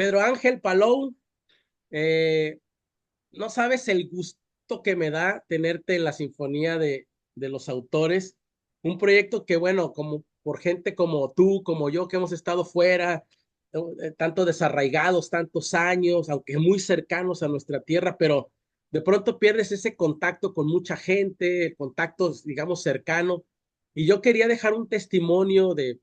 Pedro Ángel Palou, eh, no sabes el gusto que me da tenerte en la Sinfonía de los Autores, un proyecto que, bueno, como por gente como tú, como yo, que hemos estado fuera, tanto desarraigados, tantos años, aunque muy cercanos a nuestra tierra, pero de pronto pierdes ese contacto con mucha gente, contactos, digamos, cercanos. Y yo quería dejar un testimonio de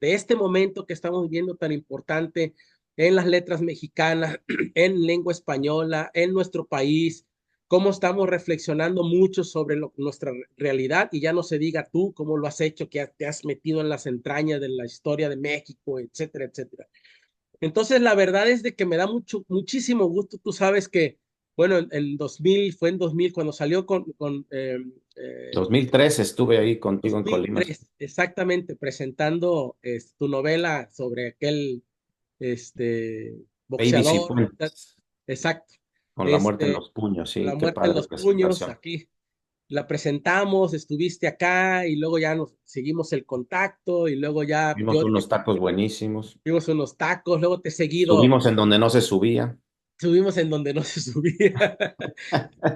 este momento que estamos viviendo tan importante en las letras mexicanas, en lengua española, en nuestro país, cómo estamos reflexionando mucho sobre nuestra realidad y ya no se diga tú cómo lo has hecho, que te has metido en las entrañas de la historia de México, etcétera, etcétera. Entonces, la verdad es de que me da muchísimo gusto. Tú sabes que, bueno, en 2000, fue en 2000 cuando salió eh, 2013 estuve ahí contigo en Colima. 2003, exactamente, presentando tu novela sobre aquel Baby boxeador, ¿verdad? Cifuentes, Exacto. con la muerte en Este, los puños, la sí, qué muerte en padre los puños, presentación. aquí la presentamos, estuviste acá y luego ya nos seguimos el contacto y luego ya Vimos unos tacos buenísimos. vimos unos tacos, luego te he seguido, Subimos en donde no se subía. subimos en donde no se subía.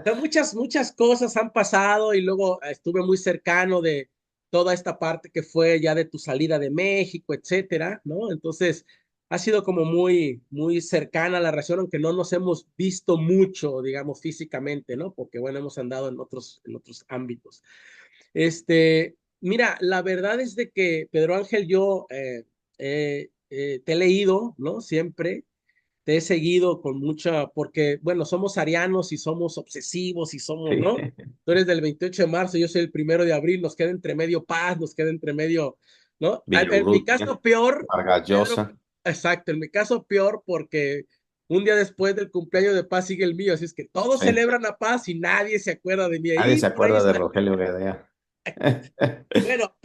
Sea, muchas cosas han pasado y luego estuve muy cercano de toda esta parte que fue ya de tu salida de México, etcétera, ¿no? Entonces, ha sido como muy cercana la relación, aunque no nos hemos visto mucho, digamos, físicamente, ¿no? Porque, bueno, hemos andado en otros ámbitos. Mira, la verdad es de que Pedro Ángel, yo te he leído, ¿no? Siempre te he seguido con mucha, porque, bueno, somos arianos y somos obsesivos y somos, Sí. ¿no? Tú eres del 28 de marzo, yo soy el 1 de abril, nos queda entre medio paz, nos queda entre medio, ¿no? En mi Villa caso peor, Vargas Pedro, Llosa. exacto, en mi caso peor porque un día después del cumpleaños de paz sigue el mío, así es que todos Sí. celebran la paz y nadie se acuerda de mí Nadie ahí, se por ahí acuerda de está. Rogelio Gadea. Bueno,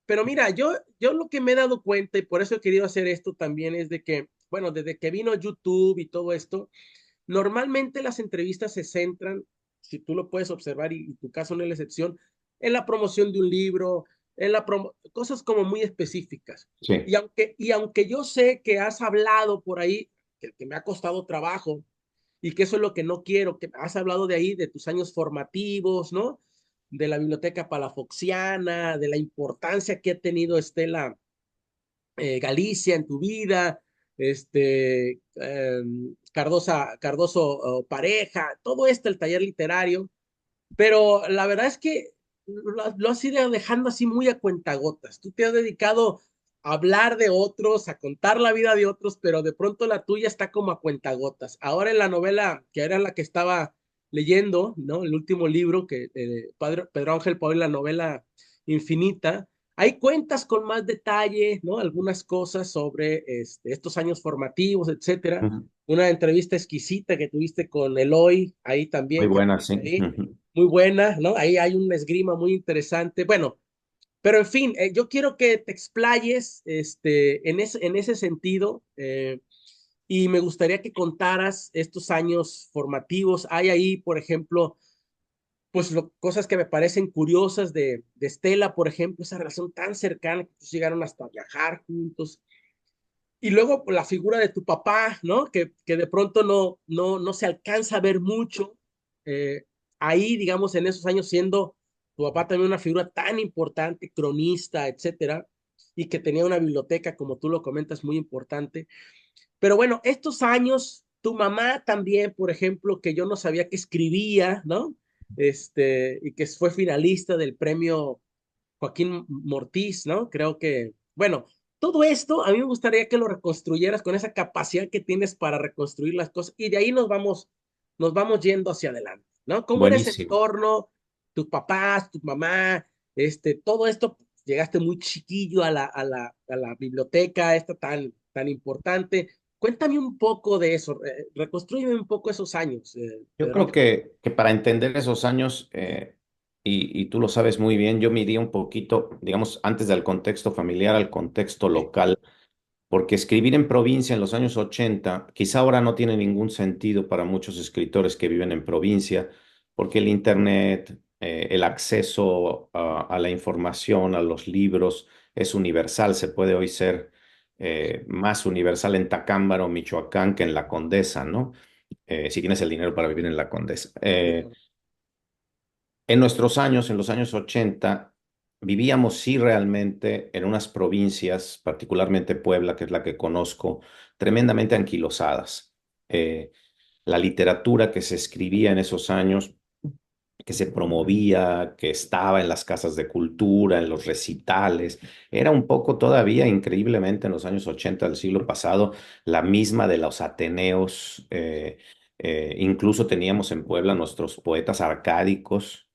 pero mira, yo lo que me he dado cuenta y por eso he querido hacer esto también es de que, bueno, desde que vino YouTube y todo esto, normalmente las entrevistas se centran, si tú lo puedes observar y tu caso no es la excepción, en la promoción de un libro, cosas como muy específicas. Sí. Y aunque yo sé que has hablado por ahí, que me ha costado trabajo y que eso es lo que no quiero, que has hablado de ahí, de tus años formativos, ¿no? De la biblioteca palafoxiana, de la importancia que ha tenido Estela Galicia en tu vida, Cardoso Pareja, todo esto, el taller literario, pero la verdad es que lo has ido dejando así muy a cuentagotas. Tú te has dedicado a hablar de otros, a contar la vida de otros, pero de pronto la tuya está como a cuentagotas. Ahora en la novela, que era la que estaba leyendo, ¿no? El último libro que Pedro Ángel Paul, la novela Infinita, hay cuentas con más detalle, ¿no? Algunas cosas sobre estos años formativos, etcétera. Ujú. Una entrevista exquisita que tuviste con Eloy, ahí Muy también, que buena, aparece sí. ahí, Ujú. muy buena, ¿no? Ahí hay una esgrima muy interesante. Bueno, pero en fin, yo quiero que te explayes en ese sentido y me gustaría que contaras estos años formativos. Hay ahí, por ejemplo, pues cosas que me parecen curiosas de Estela, por ejemplo, esa relación tan cercana que pues, llegaron hasta viajar juntos. Y luego pues, la figura de tu papá, ¿no? Que de pronto no se alcanza a ver mucho. Ahí, digamos, en esos años siendo tu papá también una figura tan importante, cronista, etcétera, y que tenía una biblioteca, como tú lo comentas, muy importante. Pero bueno, estos años, tu mamá también, por ejemplo, que yo no sabía que escribía, ¿no? Y que fue finalista del premio Joaquín Mortiz, ¿no? Creo que, bueno, todo esto a mí me gustaría que lo reconstruyeras con esa capacidad que tienes para reconstruir las cosas y de ahí nos vamos yendo hacia adelante, ¿no? ¿Cómo era ese Buenísimo. entorno? Tus papás, tu mamá, todo esto, llegaste muy chiquillo a la biblioteca, esta tan importante. Cuéntame un poco de eso, reconstrúyeme un poco esos años, Yo Pedro creo Ángel. que para entender esos años, y tú lo sabes muy bien, yo me iría un poquito, digamos, antes del contexto familiar al contexto Sí, local, porque escribir en provincia en los años 80, quizá ahora no tiene ningún sentido para muchos escritores que viven en provincia, porque el internet, el acceso a la información, a los libros, es universal, se puede hoy ser más universal en Tacámbaro, Michoacán, que en La Condesa, ¿no? Si tienes el dinero para vivir en La Condesa. Claro. En nuestros años, en los años 80, vivíamos sí realmente en unas provincias, particularmente Puebla, que es la que conozco, tremendamente anquilosadas. Eh, la literatura que se escribía en esos años, que se promovía, que estaba en las casas de cultura, en los recitales, era un poco todavía, increíblemente, en los años 80 del siglo pasado, la misma de los Ateneos. Incluso teníamos en Puebla nuestros poetas arcádicos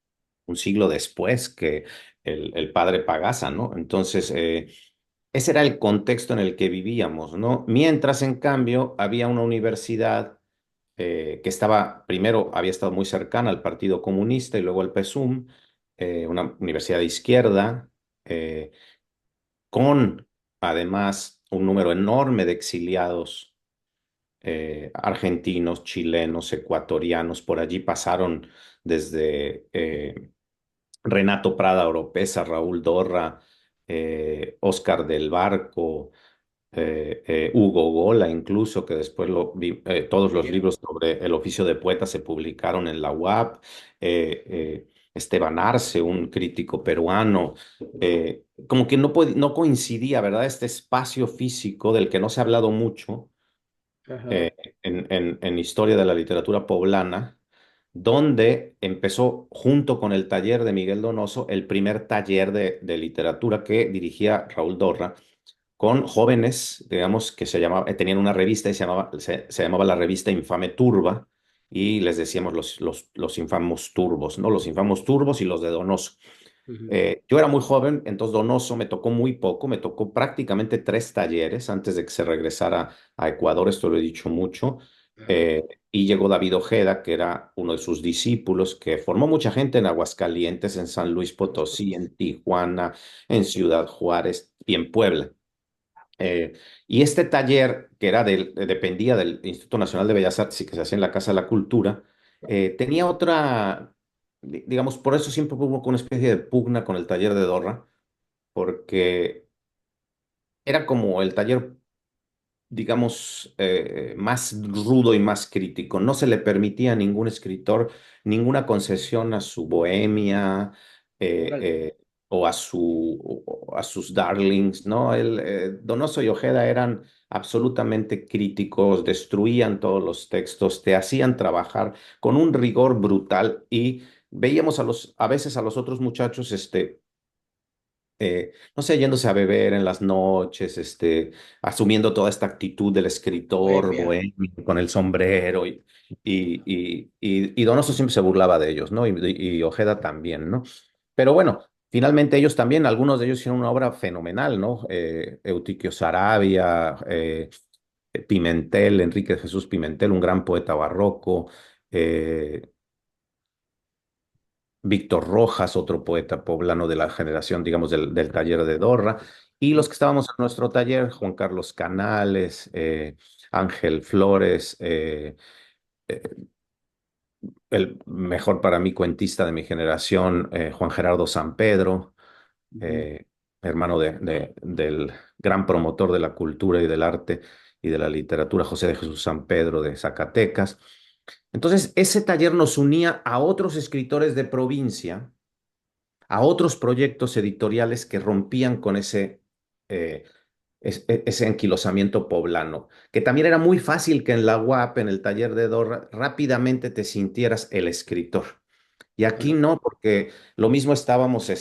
un siglo después que el padre Pagasa, ¿no? Entonces, ese era el contexto en el que vivíamos, ¿no? Mientras, en cambio, había una universidad que estaba, primero había estado muy cercana al Partido Comunista y luego al PSUM, una universidad de izquierda, eh, con además un número enorme de exiliados argentinos, chilenos, ecuatorianos. Por allí pasaron desde Renato Prada Oropesa, Raúl Dorra, Oscar del Barco, Hugo Gola, incluso, que después todos los Bien. libros sobre el oficio de poeta se publicaron en la UAP, Esteban Arce, un crítico peruano, como que no coincidía, ¿verdad? Este espacio físico del que no se ha hablado mucho Ajá. eh, en historia de la literatura poblana, donde empezó junto con el taller de Miguel Donoso el primer taller de literatura que dirigía Raúl Dorra con jóvenes, digamos, que tenían una revista y se llamaba la revista Infame Turba, y les decíamos los infamos turbos, ¿no? Los infamos turbos y los de Donoso. Ujú. Yo era muy joven, entonces Donoso me tocó muy poco, me tocó prácticamente 3 talleres antes de que se regresara a Ecuador, esto lo he dicho mucho, Ajá. eh, y llegó David Ojeda, que era uno de sus discípulos, que formó mucha gente en Aguascalientes, en San Luis Potosí, en Tijuana, en Ciudad Juárez y en Puebla. Eh, y este taller, que dependía del Instituto Nacional de Bellas Artes y que se hacía en la Casa de la Cultura, tenía otra, digamos, por eso siempre hubo una especie de pugna con el taller de Dorra, porque era como el taller, digamos, más rudo y más crítico. No se le permitía a ningún escritor ninguna concesión a su bohemia Órale. o a sus darlings, ¿no? Donoso y Ojeda eran absolutamente críticos, destruían todos los textos, te hacían trabajar con un rigor brutal y veíamos a veces a los otros muchachos, no sé, yéndose a beber en las noches, asumiendo toda esta actitud del escritor Bohemia. bohemio con el sombrero y Donoso siempre se burlaba de ellos, ¿no? Y Ojeda también, ¿no? Pero bueno, finalmente ellos también, algunos de ellos hicieron una obra fenomenal, ¿no? Eutiquio Saravia, Pimentel, Enrique Jesús Pimentel, un gran poeta barroco, eh, Víctor Rojas, otro poeta poblano de la generación, digamos, del taller de Dorra, y los que estábamos en nuestro taller, Juan Carlos Canales, Ángel Flores, eh, el mejor para mí cuentista de mi generación, Juan Gerardo San Pedro, Ujú. eh, hermano del gran promotor de la cultura y del arte y de la literatura, José de Jesús San Pedro de Zacatecas. Entonces, ese taller nos unía a otros escritores de provincia, a otros proyectos editoriales que rompían con eh, ese anquilosamiento poblano, que también era muy fácil que en la UAP, en el taller de Dorra, rápidamente te sintieras el escritor. Y aquí Ajá. no, porque lo mismo estábamos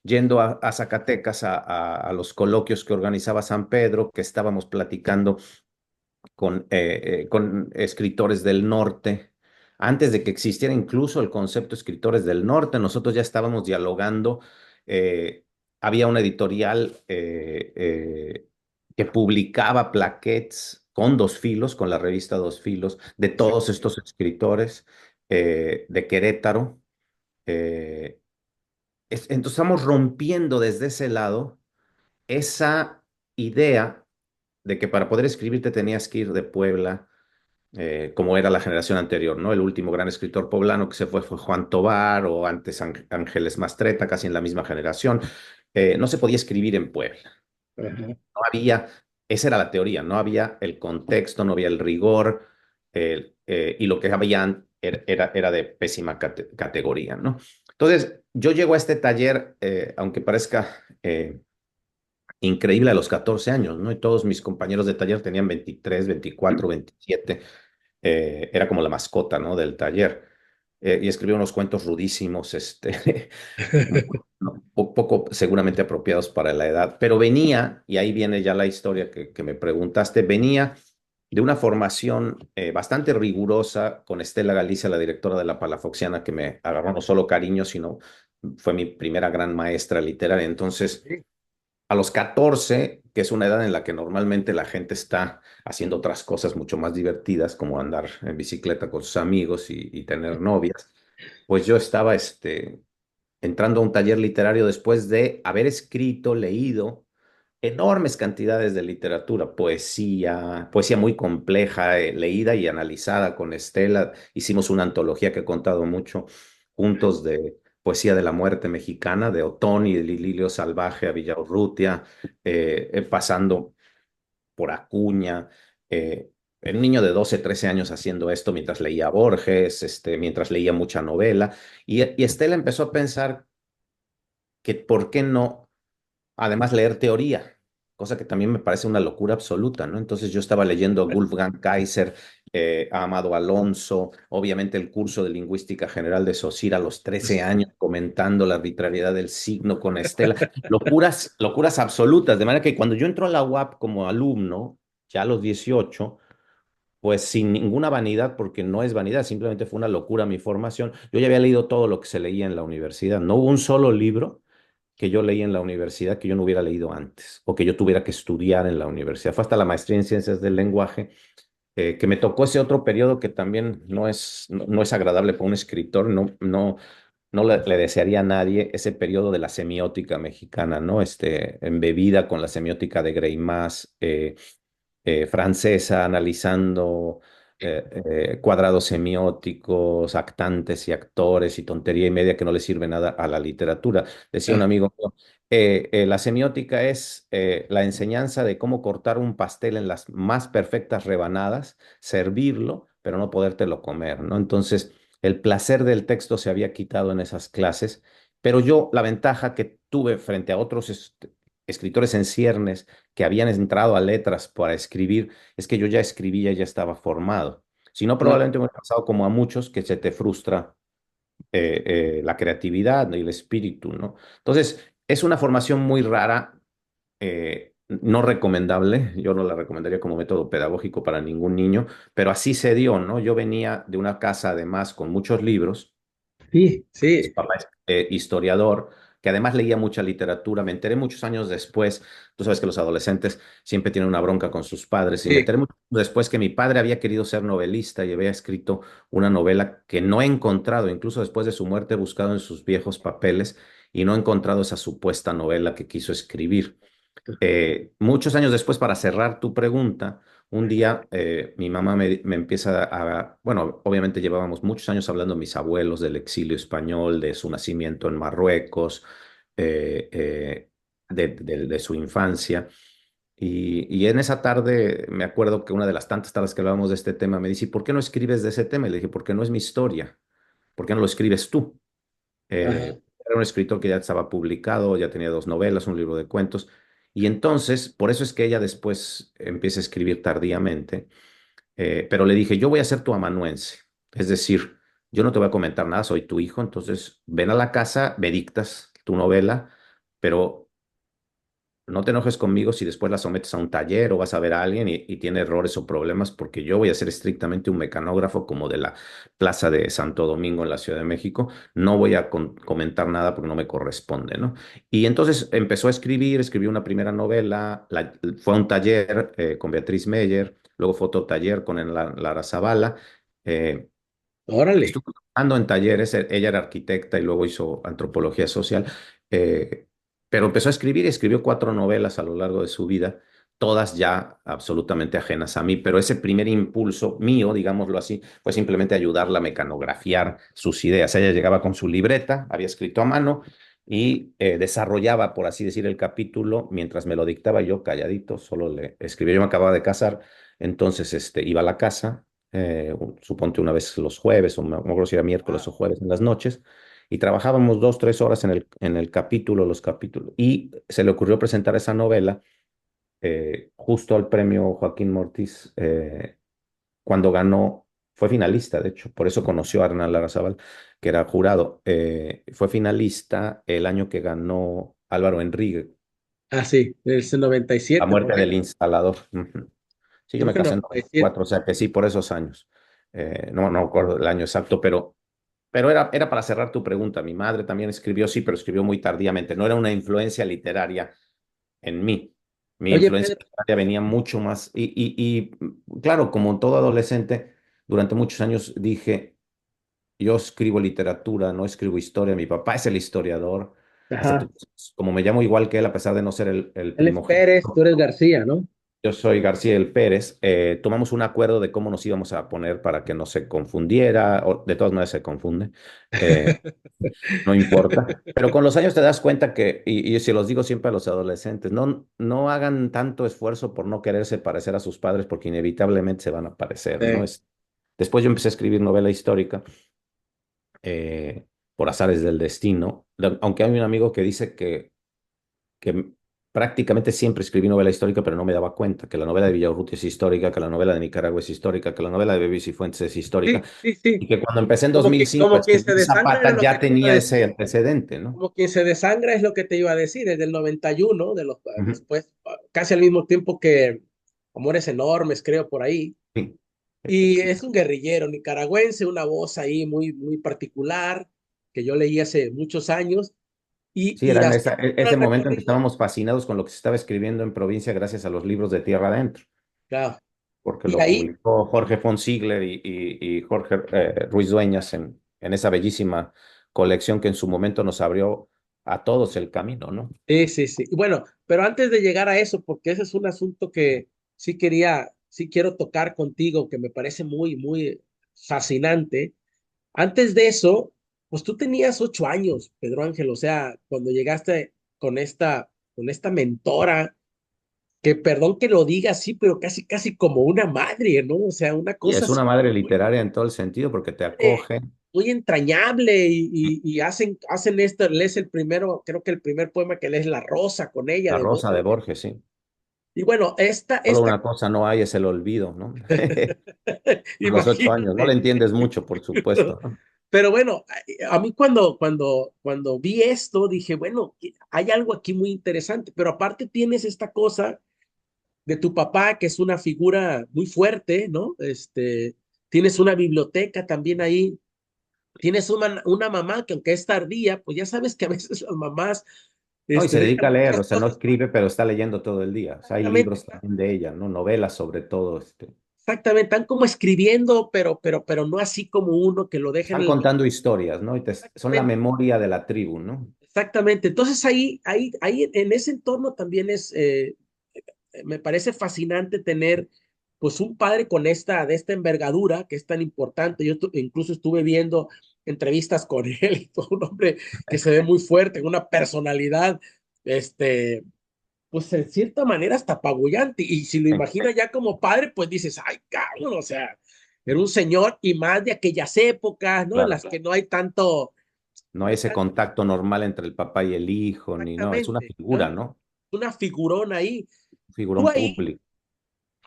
yendo a Zacatecas a los coloquios que organizaba San Pedro, que estábamos platicando con escritores del norte. Antes de que existiera incluso el concepto escritores del norte, nosotros ya estábamos dialogando. eh, Había una editorial que publicaba plaquettes con Dos Filos, con la revista Dos Filos, de todos estos escritores de Querétaro. Eh, entonces estamos rompiendo desde ese lado esa idea de que para poder escribir te tenías que ir de Puebla, como era la generación anterior, ¿no? El último gran escritor poblano que se fue Juan Tovar, o antes Ángeles Mastretta, casi en la misma generación. No se podía escribir en Puebla. Ajá. No había. esa era la teoría, no había el contexto, no había el rigor, y lo que habían era de pésima categoría, ¿no? Entonces, yo llego a este taller, aunque parezca increíble, a los 14 años, ¿no? Y todos mis compañeros de taller tenían 23, 24, 27. Era como la mascota, ¿no? Del taller. Y escribía unos cuentos rudísimos, no, poco seguramente apropiados para la edad, pero venía, y ahí viene ya la historia que me preguntaste, venía de una formación bastante rigurosa con Estela Galicia, la directora de la Palafoxiana, que me agarró no solo cariño, sino fue mi primera gran maestra literaria. Entonces, Sí. a los 14, que es una edad en la que normalmente la gente está haciendo otras cosas mucho más divertidas, como andar en bicicleta con sus amigos y tener novias, pues yo estaba entrando a un taller literario después de haber escrito, leído enormes cantidades de literatura, poesía muy compleja, leída y analizada con Estela. Hicimos una antología que he contado mucho juntos de poesía de la muerte mexicana, de Otoni, de Lilio Salvaje a Villaurrutia, pasando por Acuña. Un niño de 12, 13 años haciendo esto mientras leía Borges, mientras leía mucha novela. Y Estela empezó a pensar que por qué no, además, leer teoría, cosa que también me parece una locura absoluta, ¿no? Entonces yo estaba leyendo a Wolfgang Kaiser, a Amado Alonso, obviamente el curso de Lingüística General de Saussure a los 13 años, comentando la arbitrariedad del signo con Estela, locuras, locuras absolutas, de manera que cuando yo entro a la UAP como alumno, ya a los 18, pues sin ninguna vanidad, porque no es vanidad, simplemente fue una locura mi formación. Yo ya había leído todo lo que se leía en la universidad. No hubo un solo libro que yo leí en la universidad que yo no hubiera leído antes o que yo tuviera que estudiar en la universidad. Fue hasta la maestría en ciencias del lenguaje, que me tocó ese otro periodo que también no es agradable para un escritor. No le desearía a nadie ese periodo de la semiótica mexicana, ¿no? Embebida con la semiótica de Greimas, francesa, analizando cuadrados semióticos, actantes y actores y tontería y media que no le sirve nada a la literatura. Decía un Ah, amigo mío, la semiótica es la enseñanza de cómo cortar un pastel en las más perfectas rebanadas, servirlo, pero no podértelo comer, ¿no? Entonces, el placer del texto se había quitado en esas clases, pero yo la ventaja que tuve frente a otros escritores en ciernes que habían entrado a letras para escribir, es que yo ya escribía, ya estaba formado. Si no, claro. probablemente me hubiera pasado como a muchos que se te frustra la creatividad, ¿no? Y el espíritu, ¿no? Entonces, es una formación muy rara, no recomendable. Yo no la recomendaría como método pedagógico para ningún niño, pero así se dio, ¿no? Yo venía de una casa además con muchos libros. Sí, Mi sí, papá es historiador, que además leía mucha literatura. Me enteré muchos años después, tú sabes que los adolescentes siempre tienen una bronca con sus padres, y me sí. enteré mucho después que mi padre había querido ser novelista y había escrito una novela que no he encontrado, incluso después de su muerte he buscado en sus viejos papeles y no he encontrado esa supuesta novela que quiso escribir. Muchos años después, para cerrar tu pregunta, un día mi mamá me empieza bueno, obviamente llevábamos muchos años hablando mis abuelos del exilio español, de su nacimiento en Marruecos, eh, eh, de su infancia. Y en esa tarde me acuerdo que una de las tantas tardes que hablábamos de este tema me dice: "¿Y por qué no escribes de ese tema?" Y le dije: "Porque no es mi historia. ¿Por qué no lo escribes tú?" Ajá. Era un escritor que ya estaba publicado, ya tenía dos novelas, un libro de cuentos. Y entonces, por eso es que ella después empieza a escribir tardíamente. Pero le dije: "Yo voy a ser tu amanuense. Es decir, yo no te voy a comentar nada, soy tu hijo, entonces ven a la casa, me dictas tu novela, pero no te enojes conmigo si después la sometes a un taller o vas a ver a alguien y tiene errores o problemas, porque yo voy a ser estrictamente un mecanógrafo como de la Plaza de Santo Domingo en la Ciudad de México. No voy a comentar nada porque no me corresponde, ¿no?" Y entonces empezó a escribir, escribió una primera novela, fue a un taller con Beatriz Meyer, luego fue otro taller con Lara Zavala. eh, Órale. Estuvo trabajando en talleres, ella era arquitecta y luego hizo antropología social, eh, pero empezó a escribir y escribió cuatro novelas a lo largo de su vida, todas ya absolutamente ajenas a mí, pero ese primer impulso mío, digámoslo así, fue simplemente ayudarla a mecanografiar sus ideas. Ella llegaba con su libreta, había escrito a mano, y desarrollaba, por así decir, el capítulo mientras me lo dictaba yo calladito, solo le escribía. Yo me acababa de casar, entonces iba a la casa, suponte una vez los jueves, o no me acuerdo si era miércoles Ah, o jueves en las noches, y trabajábamos 2, 3 horas en el capítulo, los capítulos, y se le ocurrió presentar esa novela justo al premio Joaquín Mortis, cuando ganó, fue finalista, de hecho, por eso conoció a Hernán Larrazábal, que era jurado. Fue finalista el año que ganó Álvaro Enrique, sí, es el La 97 por muerte ahí. del instalador. Ujú. Sí, yo Creo me que casé en 97. 94, o sea que sí, por esos años. No me acuerdo el año exacto, pero era para cerrar tu pregunta. Mi madre también escribió, sí, pero escribió muy tardíamente. No era una influencia literaria en mí. Mi Oye, influencia Pedro, literaria venía mucho más. Claro, como todo adolescente, durante muchos años dije, yo escribo literatura, no escribo historia. Mi papá es el historiador. Hasta ajá, como me llamo igual que él, a pesar de no ser el él es Pérez, tú primogénito, eres García, ¿no? yo soy García del Pérez. Tomamos un acuerdo de cómo nos íbamos a poner para que no se confundiera, o de todas maneras se confunde. Eh, no importa. Pero con los años te das cuenta que, y se los digo siempre a los adolescentes, no hagan tanto esfuerzo por no quererse parecer a sus padres porque inevitablemente se van a parecer, ¿no? Sí. Después yo empecé a escribir novela histórica eh, por azares del destino, aunque hay un amigo que dice que prácticamente siempre escribí novela histórica, pero no me daba cuenta que la novela de Villaurrutia es histórica, que la novela de Nicaragua es histórica, que la novela de Bebé Cifuentes es histórica, Sí, sí, sí. y que cuando empecé en Como que, 2005 a como quien se escribir desangra era Zapata lo que ya te iba a tenía ese decir. antecedente, ¿no? Como quien se desangra es lo que te iba a decir, desde el 91, Ujú. después, casi al mismo tiempo que Amores Enormes, creo, por ahí. Sí. Y es un guerrillero nicaragüense, una voz ahí muy, muy particular, que yo leí hace muchos años, Sí, y era en haciendo ese el momento en que recorrido, estábamos fascinados con lo que se estaba escribiendo en provincia gracias a los libros de Tierra Adentro, claro, porque y lo ahí, publicó Jorge von Ziegler y Jorge Ruiz Dueñas en esa bellísima colección que en su momento nos abrió a todos el camino, ¿no? sí, sí, sí. Y bueno, pero antes de llegar a eso, porque ese es un asunto que sí quiero tocar contigo, que me parece muy, muy fascinante. Antes de eso, pues tú tenías 8 años, Pedro Ángel, o sea, cuando llegaste con esta mentora, que perdón que lo diga así, pero casi, casi como una madre, ¿no? O sea, una Y cosa es así una madre muy, literaria en todo el sentido porque te eh, acoge. muy entrañable y hacen esto, lees el primero, creo que el primer poema que lees La Rosa con ella La de Rosa de Borges. Borges, sí. Y bueno, Solo esta, una cosa no hay, es el olvido, ¿no? A los 8 años, no le imagínate. entiendes mucho, por supuesto, ¿no? Pero bueno, a mí cuando vi esto, dije, bueno, hay algo aquí muy interesante, pero aparte tienes esta cosa de tu papá, que es una figura muy fuerte, ¿no? Tienes una biblioteca también ahí, tienes una mamá que aunque es tardía, pues ya sabes que a veces las mamás, No, y se dedica dejan a leer, muchas o sea, no cosas escribe, pero está leyendo todo el día. O sea, hay exactamente, libros también de ella, ¿no? Novelas sobre todo, exactamente, están como escribiendo, pero no así como uno que lo deja en están el contando historias, ¿no? Son la exactamente. memoria de la tribu, ¿no? Exactamente. Entonces ahí en ese entorno también me parece fascinante tener pues un padre con de esta envergadura que es tan importante. Yo incluso estuve viendo entrevistas con él, y todo un hombre que se ve muy fuerte, con una personalidad, este, pues en cierta manera hasta apabullante. Y si lo Sí, imaginas ya como padre, pues dices, ay, cabrón, o sea, era un señor y más de aquellas épocas, ¿no? En claro. las que no hay tanto, No hay ese contacto normal entre el papá y el hijo, ni no, es una exactamente, figura, ¿no? ¿no? Una figurona ahí. Un Tú figurón ahí, público.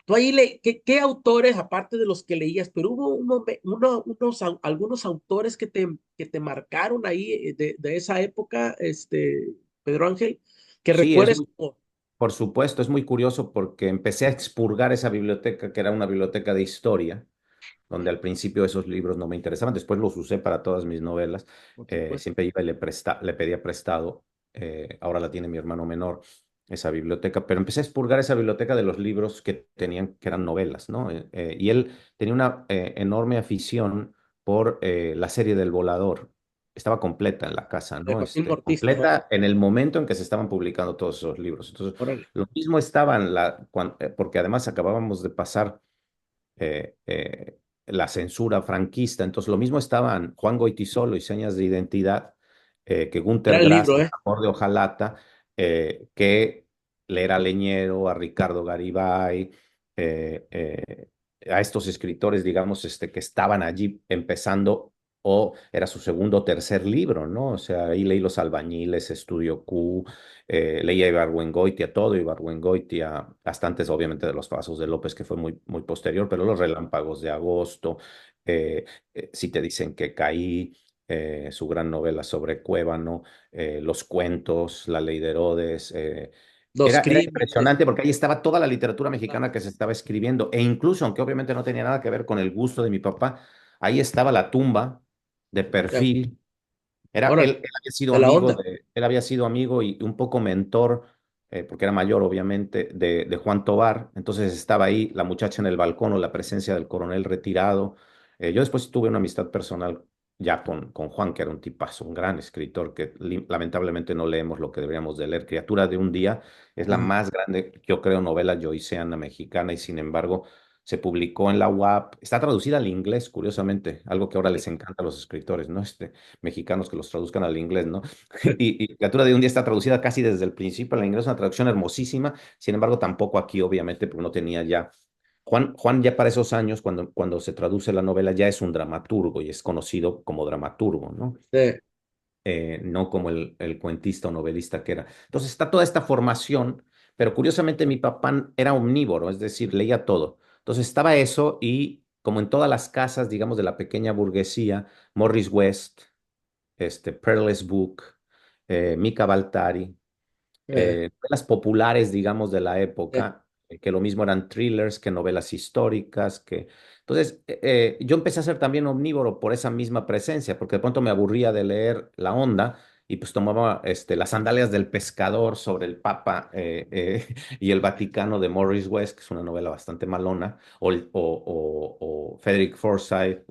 tú ahí ¿qué autores, aparte de los que leías, pero hubo algunos autores que te marcaron ahí de esa época, Pedro Ángel, que Sí, recuerdes como, por supuesto, es muy curioso porque empecé a expurgar esa biblioteca, que era una biblioteca de historia, donde al principio esos libros no me interesaban, después los usé para todas mis novelas, por supuesto, siempre iba y le pedía prestado, ahora la tiene mi hermano menor, esa biblioteca, pero empecé a expurgar esa biblioteca de los libros que eran novelas, ¿no? Y él tenía una enorme afición por la serie del Volador. Estaba completa en la casa, de ¿no? Joaquín Mortiz, ajá, Completa en el momento en que se estaban publicando todos esos libros. Entonces, órale. lo mismo estaban, porque además acabábamos de pasar eh, eh, la censura franquista. Entonces, lo mismo estaban Juan Goytisolo y Señas de Identidad, que Günter Gran Grass, libro, El ¿eh? amor de Hojalata, que leer a Leñero, a Ricardo Garibay, eh, eh, a estos escritores, digamos, que estaban allí empezando, o era su segundo o tercer libro, ¿no? O sea, ahí leí Los Albañiles, Estudio Q, leía Ibargüengoitia, todo Ibargüengoitia, hasta antes, obviamente, de Los Pasos de López, que fue muy, muy posterior, pero Los Relámpagos de Agosto, Si te dicen que caí, su gran novela sobre Cuébano, los cuentos, La Ley de Herodes. Los Era crímenes. impresionante porque ahí estaba toda la literatura Claro, mexicana que se estaba escribiendo e incluso, aunque obviamente no tenía nada que ver con el gusto de mi papá, ahí estaba La tumba de ya, perfil. órale, Él había sido de la amigo onda. él había sido amigo y un poco mentor, porque era mayor, obviamente, de Juan Tobar. Entonces estaba ahí la muchacha en el balcón o la presencia del coronel retirado. Yo después tuve una amistad personal ya con Juan, que era un tipazo, un gran escritor, que lamentablemente no leemos lo que deberíamos de leer. Criatura de un día es la Ajá, más grande, yo creo, novela joyceana mexicana y sin embargo se publicó en la UAP. Está traducida al inglés, curiosamente, algo que ahora les encanta a los escritores, ¿no? Mexicanos que los traduzcan al inglés, ¿no? Y Criatura de un día está traducida casi desde el principio al inglés, una traducción hermosísima, sin embargo, tampoco aquí, obviamente, porque no tenía ya. Juan ya para esos años, cuando se traduce la novela, ya es un dramaturgo y es conocido como dramaturgo, ¿no? sí, No como el cuentista o novelista que era. Entonces está toda esta formación, pero curiosamente mi papá era omnívoro, es decir, leía todo. Entonces estaba eso y como en todas las casas, digamos, de la pequeña burguesía, Morris West, Peerless Book, Mika Baltari, novelas populares, digamos, de la sí, época, que lo mismo eran thrillers que novelas históricas, que... Entonces, yo empecé a ser también omnívoro por esa misma presencia, porque de pronto me aburría de leer La Onda y pues tomaba Las sandalias del pescador sobre el Papa y el Vaticano de Morris West, que es una novela bastante malona, o Frederick Forsyth,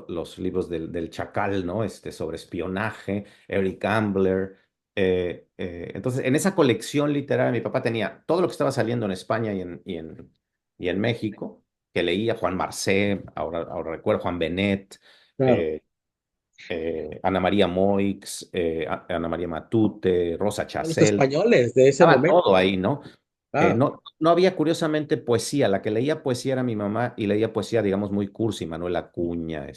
los libros del Chacal, ¿no? Sobre espionaje, Eric Ambler. Entonces, en esa colección literaria, mi papá tenía todo lo que estaba saliendo en España y en México, que leía Juan Marcé, ahora recuerdo, Juan Benet, claro. eh, Ana María Moix, Ana María Matute, Rosa A los Chacel, españoles de ese estaba momento. todo ahí, ¿no? Ah, No había curiosamente poesía, la que leía poesía era mi mamá y leía poesía, digamos, muy cursi, Manuel Acuña,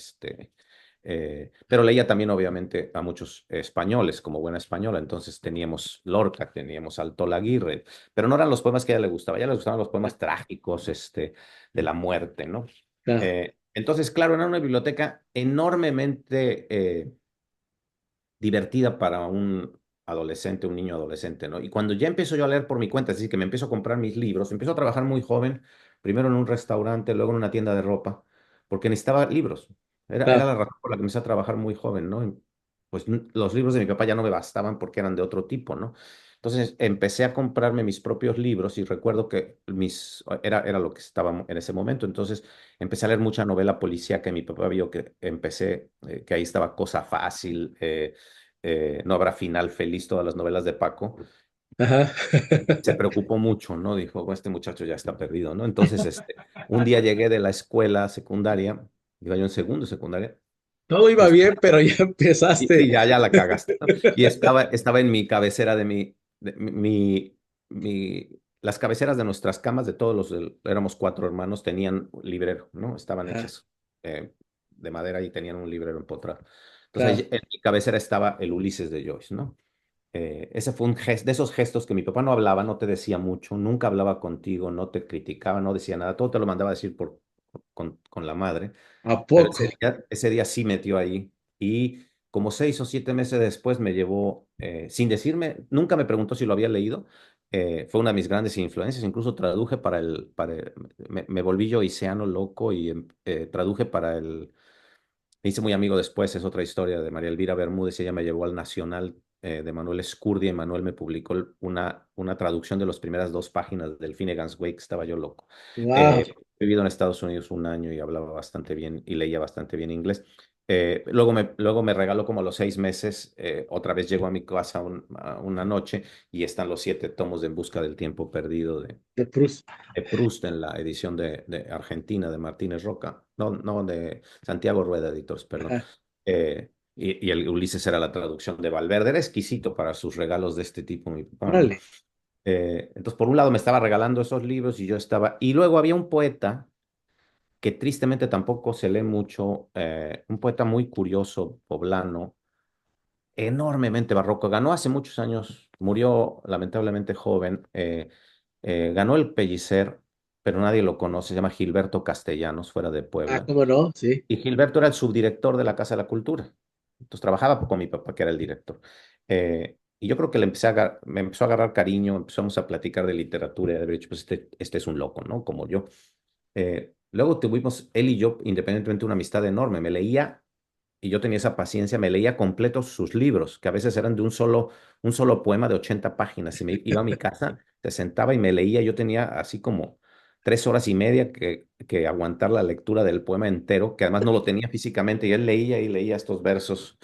pero leía también obviamente a muchos españoles como buena española, entonces teníamos Lorca, teníamos Alto Aguirre, pero no eran los poemas que a ella le gustaban, a ella le gustaban los poemas trágicos, de la muerte, ¿no? ah, Entonces, claro, era una biblioteca enormemente divertida para un adolescente, un niño adolescente, ¿no? Y cuando ya empiezo yo a leer por mi cuenta, es decir, que me empiezo a comprar mis libros, empiezo a trabajar muy joven, primero en un restaurante, luego en una tienda de ropa, porque necesitaba libros. Era ah, la razón por la que empecé a trabajar muy joven, ¿no? Y, pues los libros de mi papá ya no me bastaban porque eran de otro tipo, ¿no? Entonces empecé a comprarme mis propios libros y recuerdo que era lo que estaba en ese momento. Entonces empecé a leer mucha novela policíaca y mi papá vio que empecé, que ahí estaba Cosa Fácil, No habrá final feliz, todas las novelas de Paco. ajá. Se preocupó mucho, ¿no? Dijo: "Bueno, este muchacho ya está perdido", ¿no? Entonces, un día llegué de la escuela secundaria, iba yo en segundo de secundaria, Todo y iba bien, pero ya y empezaste. sí, ya la cagaste, ¿no? Y estaba en mi cabecera las cabeceras de nuestras camas, de todos éramos cuatro hermanos, tenían un librero, ¿no? Estaban Ajá, hechas de madera y tenían un librero empotrado. Entonces, claro. ahí en mi cabecera estaba el Ulises de Joyce, ¿no? Ese fue un gesto, de esos gestos que mi papá no hablaba, no te decía mucho, nunca hablaba contigo, no te criticaba, no decía nada, todo te lo mandaba a decir con la madre, ¿A pero poco? ese día sí metió ahí y como 6 o 7 meses después me llevó, sin decirme, nunca me preguntó si lo había leído, fue una de mis grandes influencias, incluso traduje me volví joyceano loco y traduje me hice muy amigo después, es otra historia de María Elvira Bermúdez, ella me llevó al Nacional de Manuel Escurdia y Manuel me publicó una traducción de las primeras dos páginas del Finnegan's Wake, estaba yo loco. Wow. He vivido en Estados Unidos un año y hablaba bastante bien y leía bastante bien inglés. Luego me regaló como a los 6 meses, otra vez llegó a mi casa una noche y están los 7 tomos de En busca del tiempo perdido De Proust. de Proust en la edición de Argentina de Martínez Roca, no, no, de Santiago Rueda Editores, perdón. Ajá. y el Ulises era la traducción de Valverde. Era exquisito para sus regalos de este tipo, mi papá, ¿no? Órale. Entonces, por un lado me estaba regalando esos libros y yo estaba... Y luego había un poeta que tristemente tampoco se lee mucho, un poeta muy curioso, poblano, enormemente barroco. Ganó hace muchos años, murió lamentablemente joven, ganó el Pellicer, pero nadie lo conoce, se llama Gilberto Castellanos, fuera de Ah, Puebla. ¿cómo no? Sí. Y Gilberto era el subdirector de la Casa de la Cultura. Entonces trabajaba con mi papá, que era el director. Y yo creo que me empezó a agarrar cariño, empezamos a platicar de literatura y de haber dicho, pues este es un loco, ¿no? Como yo. Luego tuvimos él y yo, independientemente, una amistad enorme. Me leía, y yo tenía esa paciencia, me leía completos sus libros, que a veces eran de un solo poema de 80 páginas. Y me iba a mi casa, se sentaba y me leía. Yo tenía así como 3 horas y media que aguantar la lectura del poema entero, que además no lo tenía físicamente, y él leía y leía estos versos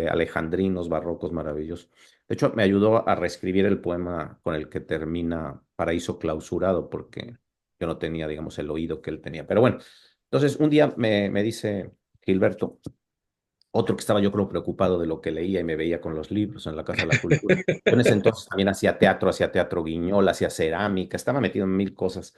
alejandrinos, barrocos, maravillosos. De hecho, me ayudó a reescribir el poema con el que termina Paraíso Clausurado, porque yo no tenía, digamos, el oído que él tenía. Pero bueno, entonces un día me dice Gilberto, otro que estaba yo creo preocupado de lo que leía y me veía con los libros en la Casa de la Cultura. Yo en ese entonces también hacía teatro guiñol, hacía cerámica, estaba metido en mil cosas.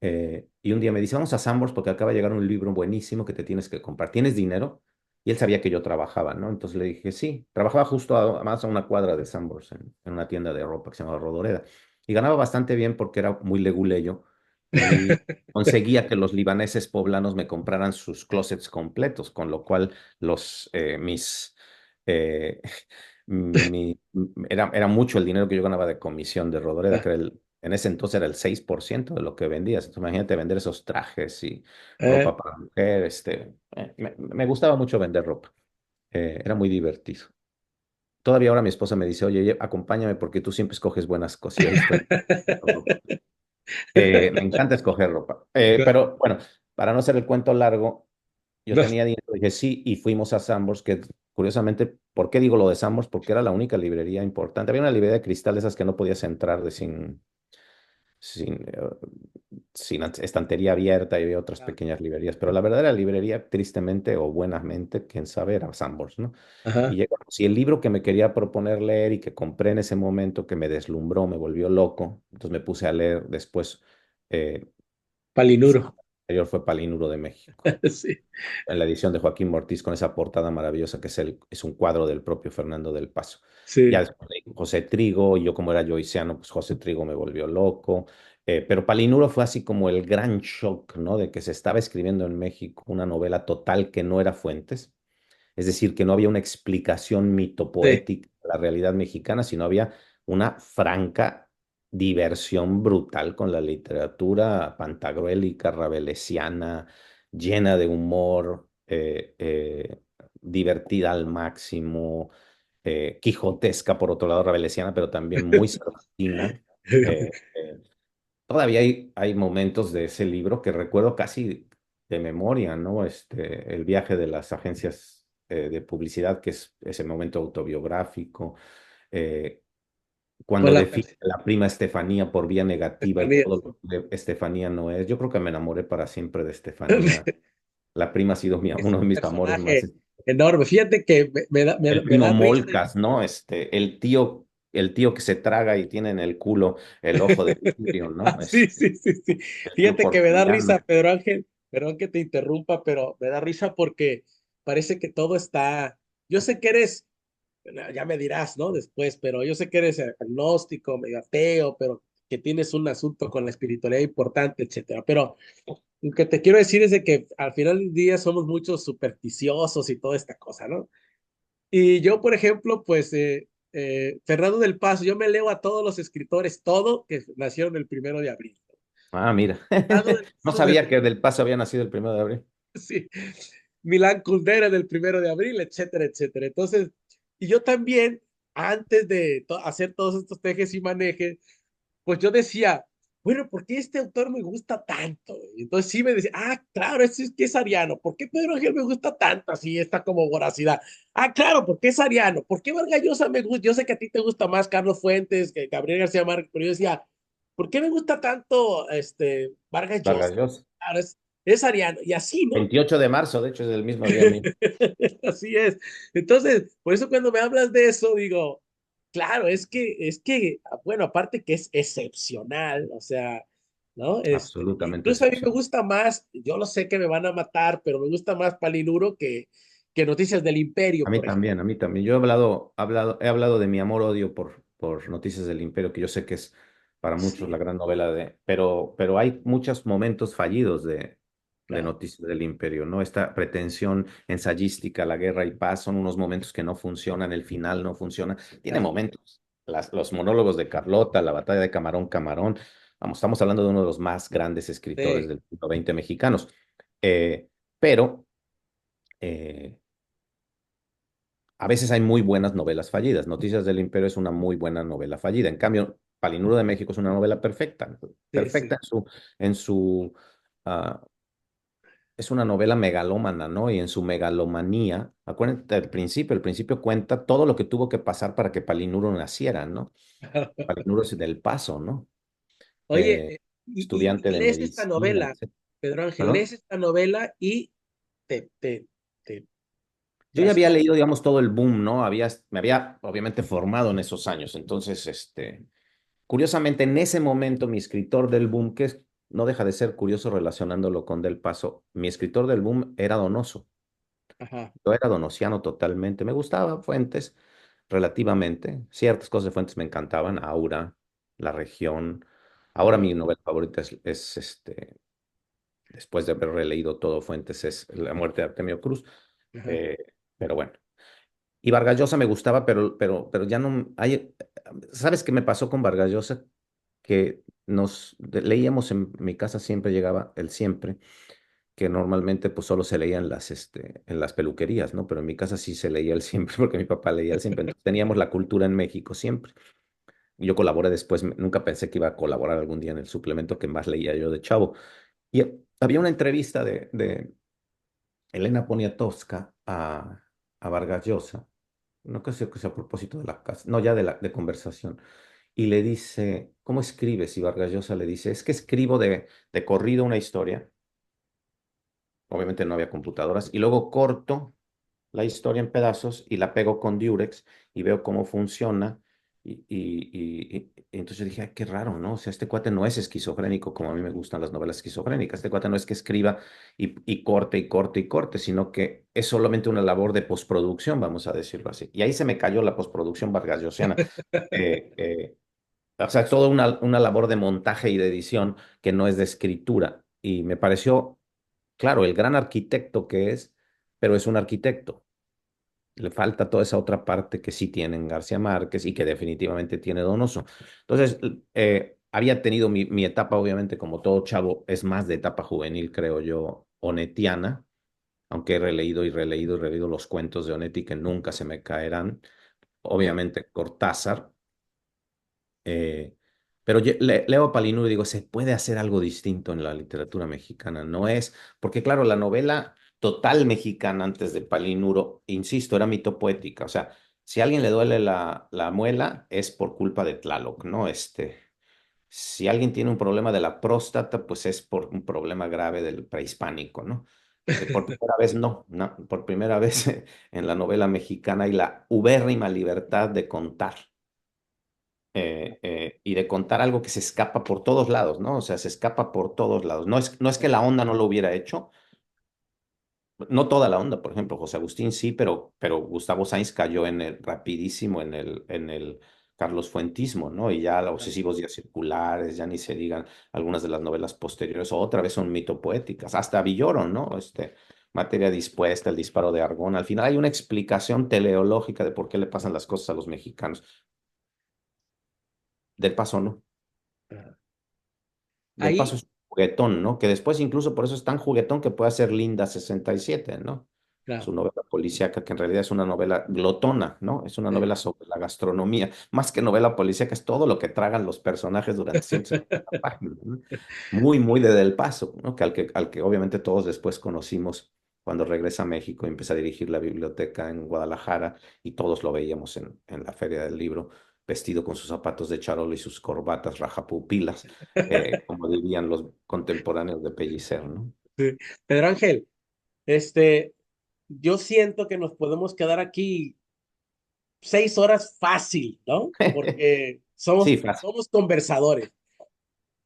Y un día me dice, vamos a Sambors porque acaba de llegar un libro buenísimo que te tienes que comprar. ¿Tienes dinero? Y él sabía que yo trabajaba, ¿no? Entonces le dije, sí, trabajaba justo más a una cuadra de Sambors, en una tienda de ropa que se llamaba Rodoreda. Y ganaba bastante bien porque era muy leguleyo y conseguía que los libaneses poblanos me compraran sus closets completos, con lo cual los, eh, era mucho el dinero que yo ganaba de comisión de Rodoreda, Ah, que era en ese entonces era el 6% de lo que vendías. Entonces, imagínate vender esos trajes y ah. ropa para mujer. Me gustaba mucho vender ropa. Era muy divertido. Todavía ahora mi esposa me dice, oye, acompáñame porque tú siempre escoges buenas cosas. Y ahí estoy. Me encanta escoger ropa. Pero bueno, para no hacer el cuento largo, yo No, tenía dinero, dije sí, y fuimos a Sambors, que curiosamente, ¿por qué digo lo de Sambors? Porque era la única librería importante. Había una librería de cristal, esas que no podías entrar sin estantería abierta y había otras ah, pequeñas librerías, pero la verdadera librería, tristemente o buenamente, quién sabe, era Sambors, ¿no? Y ajá. llegamos, y el libro que me quería proponer leer y que compré en ese momento, que me deslumbró, me volvió loco, entonces me puse a leer después, eh, Palinuro. anterior fue Palinuro de México, Sí, en la edición de Joaquín Mortiz, con esa portada maravillosa que es un cuadro del propio Fernando del Paso. Ya sí. después leí José Trigo, y yo como era joyceano, pues José Trigo me volvió loco. Pero Palinuro fue así como el gran shock, ¿no? De que se estaba escribiendo en México una novela total que no era Fuentes, es decir, que no había una explicación Sí. mitopoética de la realidad mexicana, sino había una franca diversión brutal con la literatura pantagruélica, rabelesiana, llena de humor, divertida al máximo, quijotesca por otro lado, rabelesiana, pero también muy sarcastina. Eh, eh, Todavía hay momentos de ese libro que recuerdo casi de memoria, ¿no? El viaje de las agencias de publicidad, que es ese momento autobiográfico, eh, Pues cuando la define a la prima Estefanía por vía negativa y Estefanía. todo lo que Estefanía no es. Yo creo que me enamoré para siempre de Estefanía. La prima ha sido Es uno de un mis amores más. personaje enorme. Fíjate que El me primo da risa. Molcas, ¿no? El tío que se traga y tiene en el culo el ojo de vidrio, ¿no? Ah, sí, sí, sí, sí. El tío Fíjate que me da porfiriano. risa, Pedro Ángel. Perdón que te interrumpa, pero me da risa porque parece que todo está. Yo sé que eres, bueno, ya me dirás, ¿no? Después, pero yo sé que eres agnóstico, medio ateo, pero que tienes un asunto con la espiritualidad importante, etcétera. Pero lo que te quiero decir es de que al final del día somos muchos supersticiosos y toda esta cosa, ¿no? Y yo, por ejemplo, pues Fernando del Paso, yo me leo a todos los escritores, todo que nacieron el 1 de abril. Ah, mira. Fernando del No Paso del sabía que primero, Del Paso había nacido el 1 de abril. sí, Milán Kundera del 1 de abril, etcétera, etcétera. Entonces, y yo también, antes de hacer todos estos tejes y manejes, pues yo decía, bueno, ¿por qué este autor me gusta tanto? Y entonces sí me decía, ah, claro, es que es ariano. ¿Por qué Pedro Ángel me gusta tanto así, esta como voracidad? Ah, claro, porque es ariano. ¿Por qué Vargas Llosa me gusta? Yo sé que a ti te gusta más Carlos Fuentes que Gabriel García Márquez, pero yo decía, ¿por qué me gusta tanto Vargas Vargas Llosa? Llosa. Claro, es ariano, y así, ¿no? 28 de marzo, de hecho, es el mismo día mío. Así es. Entonces, por eso cuando me hablas de eso, digo, claro, es que, bueno, aparte que es excepcional, o sea, ¿no? Absolutamente Incluso a mí me excepcional. gusta más, yo lo sé que me van a matar, pero me gusta más Palinuro que Noticias del Imperio, por ejemplo. A mí también. Yo he hablado de mi amor-odio por Noticias del Imperio, que yo sé que es para muchos la Sí, gran novela pero hay muchos momentos fallidos de claro, Noticias del Imperio, ¿no? Esta pretensión ensayística, la guerra y paz, son unos momentos que no funcionan, el final no funciona. Tiene claro. momentos. Los monólogos de Carlota, la batalla de Camarón Camarón. Vamos, estamos hablando de uno de los más grandes escritores Sí, del siglo XX mexicanos. Eh, pero eh, a veces hay muy buenas novelas fallidas. Noticias del Imperio es una muy buena novela fallida. En cambio, Palinuro de México es una novela perfecta, sí, sí. perfecta en su, ah, es una novela megalómana, ¿no? Y en su megalomanía, acuérdate el principio cuenta todo lo que tuvo que pasar para que Palinuro naciera, ¿no? Palinuro es del Paso, ¿no? Oye, Eh, y estudiante de lees esta medicina, novela, etc. Pedro Ángel, ¿Perdón? lees esta novela y te, te, te Yo ya había trastorna. leído, digamos, todo el boom, ¿no? Me había obviamente formado en esos años. Entonces, curiosamente, en ese momento, mi escritor del boom, no deja de ser curioso relacionándolo con Del Paso, mi escritor del boom era Donoso. Ajá. Yo era donosiano totalmente. Me gustaba Fuentes relativamente. Ciertas cosas de Fuentes me encantaban. Aura, La Región. Ahora Ujú, mi novela favorita después de haber releído todo Fuentes, es La muerte de Artemio Cruz. ajá. Eh, pero bueno. Y Vargas Llosa me gustaba, pero ya no hay. ¿Sabes qué me pasó con Vargas Llosa? Que leíamos en mi casa, siempre llegaba el siempre, que normalmente pues solo se leía en las peluquerías, ¿no? Pero en mi casa sí se leía el siempre porque mi papá leía el siempre. Entonces teníamos la cultura en México siempre. Yo colaboré después, nunca pensé que iba a colaborar algún día en el suplemento que más leía yo de chavo. Y había una entrevista de Elena Poniatowska a Vargas Llosa, no creo que sea a propósito de la casa, no, ya de conversación, y le dice, ¿cómo escribes? Y Vargas Llosa le dice, es que escribo de corrido una historia, obviamente no había computadoras, y luego corto la historia en pedazos y la pego con Durex y veo cómo funciona. Y entonces dije, "Ay, qué raro, ¿no? O sea, este cuate no es esquizofrénico como a mí me gustan las novelas esquizofrénicas. Este cuate no es que escriba y corte y corte y corte, sino que es solamente una labor de postproducción, vamos a decirlo así. Y ahí se me cayó la postproducción vargasiana. Eh, eh, o sea, es toda una labor de montaje y de edición que no es de escritura. Y me pareció, claro, el gran arquitecto que es, pero es un arquitecto. Le falta toda esa otra parte que sí tienen García Márquez y que definitivamente tiene Donoso. Entonces, había tenido mi etapa, obviamente, como todo chavo, es más de etapa juvenil, creo yo, onetiana, aunque he releído y releído y releído los cuentos de Onetti que nunca se me caerán. Obviamente, Cortázar. eh, pero leo a Palinuro y digo, se puede hacer algo distinto en la literatura mexicana. No es, porque claro, la novela total mexicana antes de Palinuro, insisto, era mito poética. O sea, si a alguien le duele la muela, es por culpa de Tlaloc, ¿no? Si alguien tiene un problema de la próstata, pues es por un problema grave del prehispánico, ¿no? Por primera vez, no, por primera vez en la novela mexicana hay la ubérrima libertad de contar y de contar algo que se escapa por todos lados, ¿no? O sea, se escapa por todos lados. No es que la onda no lo hubiera hecho, no toda la onda, por ejemplo, José Agustín sí, pero Gustavo Sainz cayó rapidísimo en el Carlos Fuentismo, ¿no? Y ya los obsesivos días circulares, ya ni se digan algunas de las novelas posteriores, otra vez son mito poéticas, hasta Villoro, ¿no? Materia dispuesta, el disparo de Argón. Al final hay una explicación teleológica de por qué le pasan las cosas a los mexicanos. Del Paso, ¿no? Del Paso Ahí, es un juguetón, ¿no? Que después incluso por eso es tan juguetón que puede hacer Linda 67, ¿no? Su claro. novela policíaca, que en realidad es una novela glotona, ¿no? Es una Sí. novela sobre la gastronomía. Más que novela policíaca, es todo lo que tragan los personajes durante 150 páginas, ¿no? Muy, muy de Del Paso, ¿no? Que al que obviamente todos después conocimos cuando regresa a México y empieza a dirigir la biblioteca en Guadalajara y todos lo veíamos en la Feria del Libro, vestido con sus zapatos de charol y sus corbatas rajapupilas como dirían los contemporáneos de Pellicer, ¿no? Sí. Pedro Ángel, este, yo siento que nos podemos quedar aquí 6 horas fácil, ¿no? Porque Sí, somos, fácil. somos conversadores.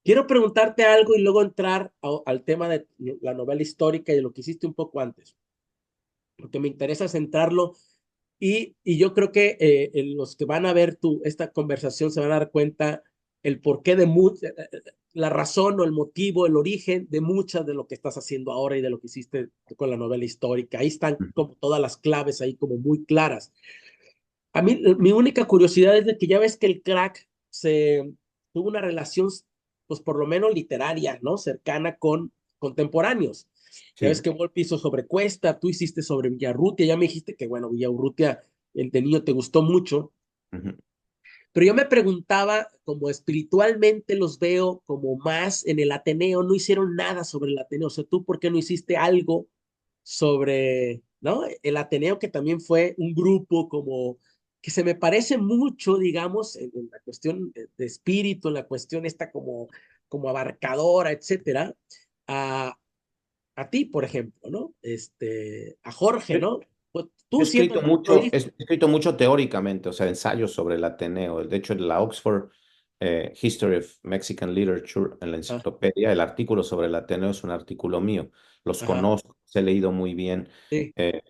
Quiero preguntarte algo y luego entrar al tema de la novela histórica y de lo que hiciste un poco antes, porque me interesa centrarlo y yo creo que los que van a ver esta conversación se van a dar cuenta el porqué la razón o el motivo, el origen de muchas de lo que estás haciendo ahora y de lo que hiciste con la novela histórica. Ahí están como todas las claves ahí como muy claras. A mí, mi única curiosidad es de que ya ves que el crack tuvo una relación, pues por lo menos literaria, ¿no? Cercana con contemporáneos. Ya ves Sí. que Volpi hizo sobre Cuesta, tú hiciste sobre Villarrutia, ya me dijiste que, bueno, Villarrutia, el de niño te gustó mucho, Ujú. pero yo me preguntaba, como espiritualmente los veo como más en el Ateneo, no hicieron nada sobre el Ateneo, o sea, tú, ¿por qué no hiciste algo sobre, ¿no? El Ateneo, que también fue un grupo como que se me parece mucho, digamos, en la cuestión de espíritu, en la cuestión esta como abarcadora, etcétera, a, a ti, por ejemplo, ¿no? A Jorge, ¿no? Pues Yo tú he siendo escrito el otro mucho, he hijo. escrito mucho teóricamente, o sea, ensayos sobre el Ateneo. De hecho, en la Oxford History of Mexican Literature, en la Ah, enciclopedia, el artículo sobre el Ateneo es un artículo mío. Los ajá, conozco, los he leído muy bien. sí, Eh,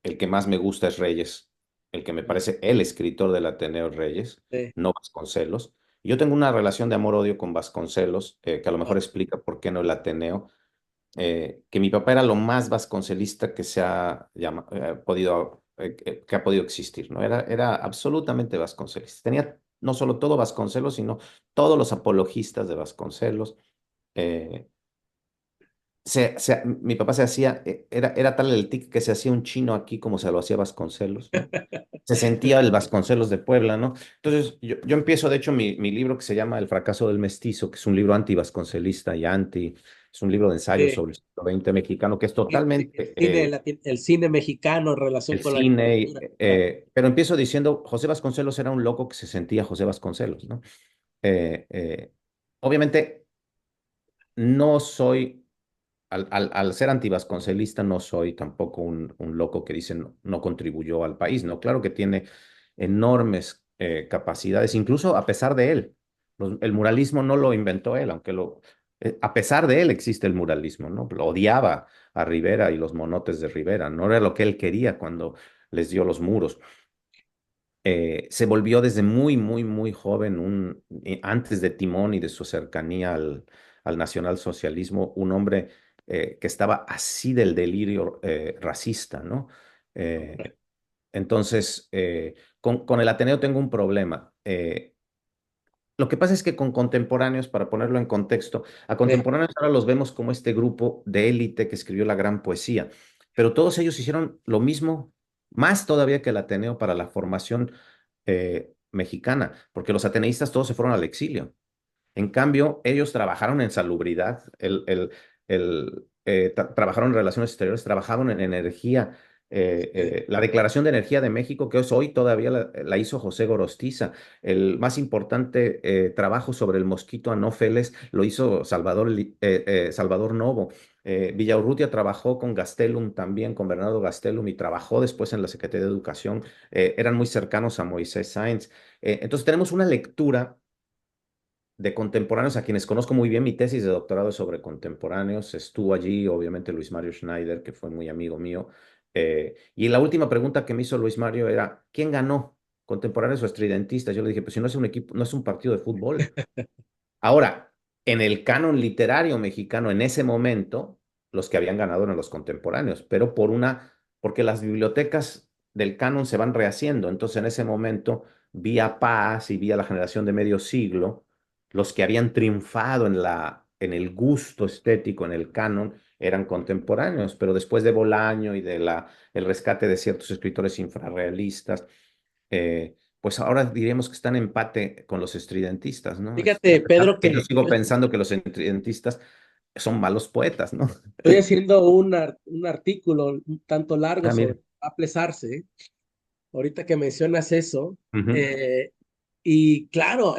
el que más me gusta es Reyes, el que me parece el escritor del Ateneo es Reyes, sí, no Vasconcelos. Yo tengo una relación de amor-odio con Vasconcelos, que a lo mejor ah, explica por qué no el Ateneo. Que mi papá era lo más vasconcelista que se ha podido, que ha podido existir, ¿no? Era absolutamente vasconcelista. Tenía no solo todo Vasconcelos, sino todos los apologistas de Vasconcelos. Eh, mi papá se hacía, era tal el tic que se hacía un chino aquí como se lo hacía Vasconcelos, ¿no? Se sentía el Vasconcelos de Puebla, ¿no? Entonces, yo empiezo, de hecho, mi libro que se llama El fracaso del mestizo, que es un libro anti-vasconcelista y es un libro de ensayos sí. sobre el siglo XX mexicano, que es Sí, totalmente el cine mexicano en relación el con la cine, literatura. Ah, pero empiezo diciendo, José Vasconcelos era un loco que se sentía José Vasconcelos, ¿no? Eh, eh, obviamente, no soy al ser antivasconcelista, no soy tampoco un loco que dice no contribuyó al país, ¿no? Claro que tiene enormes capacidades, incluso a pesar de él. El muralismo no lo inventó él, a pesar de él existe el muralismo, ¿no? Lo odiaba a Rivera y los monotes de Rivera, no era lo que él quería cuando les dio los muros. Se volvió desde muy, muy, muy joven, antes de Timón y de su cercanía al nacionalsocialismo, un hombre que estaba así del delirio racista, ¿no? Eh, entonces, con el Ateneo tengo un problema. Lo que pasa es que con contemporáneos, para ponerlo en contexto, a sí, contemporáneos ahora los vemos como este grupo de élite que escribió la gran poesía, pero todos ellos hicieron lo mismo, más todavía que el Ateneo para la formación mexicana, porque los ateneístas todos se fueron al exilio. En cambio, ellos trabajaron en salubridad, trabajaron en relaciones exteriores, trabajaron en energía. sí. La Declaración de Energía de México, que es hoy todavía la hizo José Gorostiza. El más importante trabajo sobre el mosquito Anófeles lo hizo Salvador Novo. Villaurrutia trabajó con Gastelum también, con Bernardo Gastelum, y trabajó después en la Secretaría de Educación. Eran muy cercanos a Moisés Sáenz. Entonces tenemos una lectura de contemporáneos a quienes conozco muy bien. Mi tesis de doctorado es sobre contemporáneos. Estuvo allí, obviamente, Luis Mario Schneider, que fue muy amigo mío. Y la última pregunta que me hizo Luis Mario era, ¿quién ganó? ¿Contemporáneos o estridentistas? Yo le dije, pues si no es un equipo, no es un partido de fútbol. Ahora, en el canon literario mexicano, en ese momento, los que habían ganado eran los contemporáneos, pero porque las bibliotecas del canon se van rehaciendo. Entonces, en ese momento, vía Paz y vía la generación de medio siglo, los que habían triunfado en el gusto estético, en el canon, eran contemporáneos, pero después de Bolaño y el rescate de ciertos escritores infrarrealistas, pues ahora diríamos que están en empate con los estridentistas, ¿no? A Fíjate, pesar Pedro, de que yo que sigo pensando que los estridentistas son malos poetas, ¿no? estoy haciendo un artículo un tanto largo Ah, mira. sobre Pablo Arce, ahorita que mencionas eso, Ujú. eh, y claro,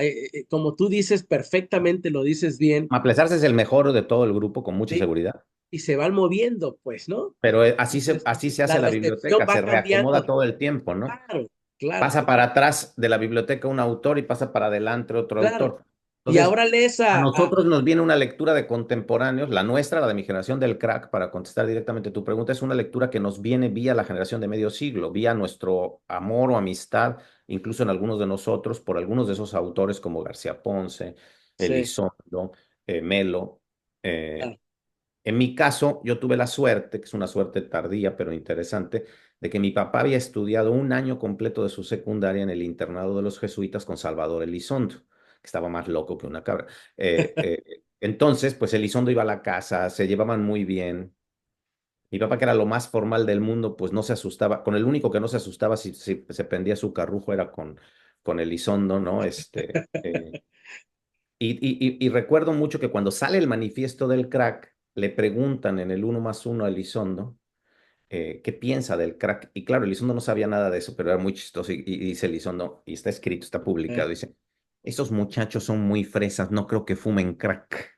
como tú dices perfectamente, lo dices bien, Maplesarse es el mejor de todo el grupo, con mucha ¿sí? seguridad. Y se van moviendo, pues, ¿no? Pero Entonces, así se la hace la recepción biblioteca, se va reacomoda cambiando. todo el tiempo, ¿no? Claro, claro, Pasa para atrás de la biblioteca un autor y pasa para adelante otro claro. autor. Y Entonces, ahora lees a nosotros nos viene una lectura de contemporáneos, la nuestra, la de mi generación del crack, para contestar directamente tu pregunta, es una lectura que nos viene vía la generación de medio siglo, vía nuestro amor o amistad, incluso en algunos de nosotros, por algunos de esos autores como García Ponce, sí, Elizondo, Melo. eh, claro, en mi caso, yo tuve la suerte, que es una suerte tardía pero interesante, de que mi papá había estudiado un año completo de su secundaria en el internado de los jesuitas con Salvador Elizondo, que estaba más loco que una cabra. Entonces, pues Elizondo iba a la casa, se llevaban muy bien. Mi papá, que era lo más formal del mundo, pues no se asustaba. Con el único que no se asustaba si se prendía su carrujo era con Elizondo, ¿no? Y recuerdo mucho que cuando sale el manifiesto del crack, le preguntan en el uno más uno a Elizondo qué piensa del crack. Y claro, Elizondo no sabía nada de eso, pero era muy chistoso. Y dice Elizondo, y está escrito, está publicado, eh. dice, esos muchachos son muy fresas, no creo que fumen crack.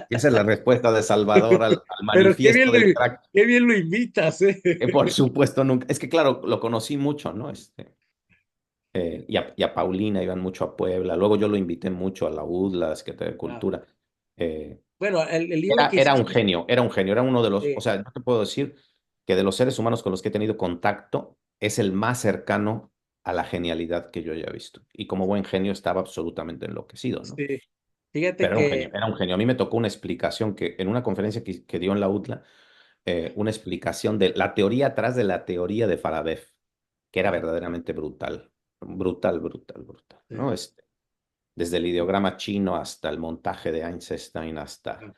Y esa es la respuesta de Salvador al Pero manifiesto del crack, qué bien lo imitas, ¿eh? que por supuesto nunca, es que claro, lo conocí mucho, ¿no? Y a Paulina iban mucho a Puebla. Luego yo lo invité mucho a la UDLA, la Secretaría de Ah, Cultura. Eh, bueno, el libro que era un hiciste, genio, era un genio, era uno de los, o eh, sea, yo te puedo decir que de los seres humanos con los que he tenido contacto, es el más cercano a la genialidad que yo haya visto. Y como buen genio estaba absolutamente enloquecido, ¿no? sí, fíjate Pero era un genio, que, era un genio. A mí me tocó una explicación que en una conferencia que dio en la UDLA, una explicación de la teoría atrás de la teoría de Faraday, que era ah, verdaderamente brutal, brutal, brutal, brutal, sí, ¿no? Desde el ideograma chino hasta el montaje de Einstein, hasta ah,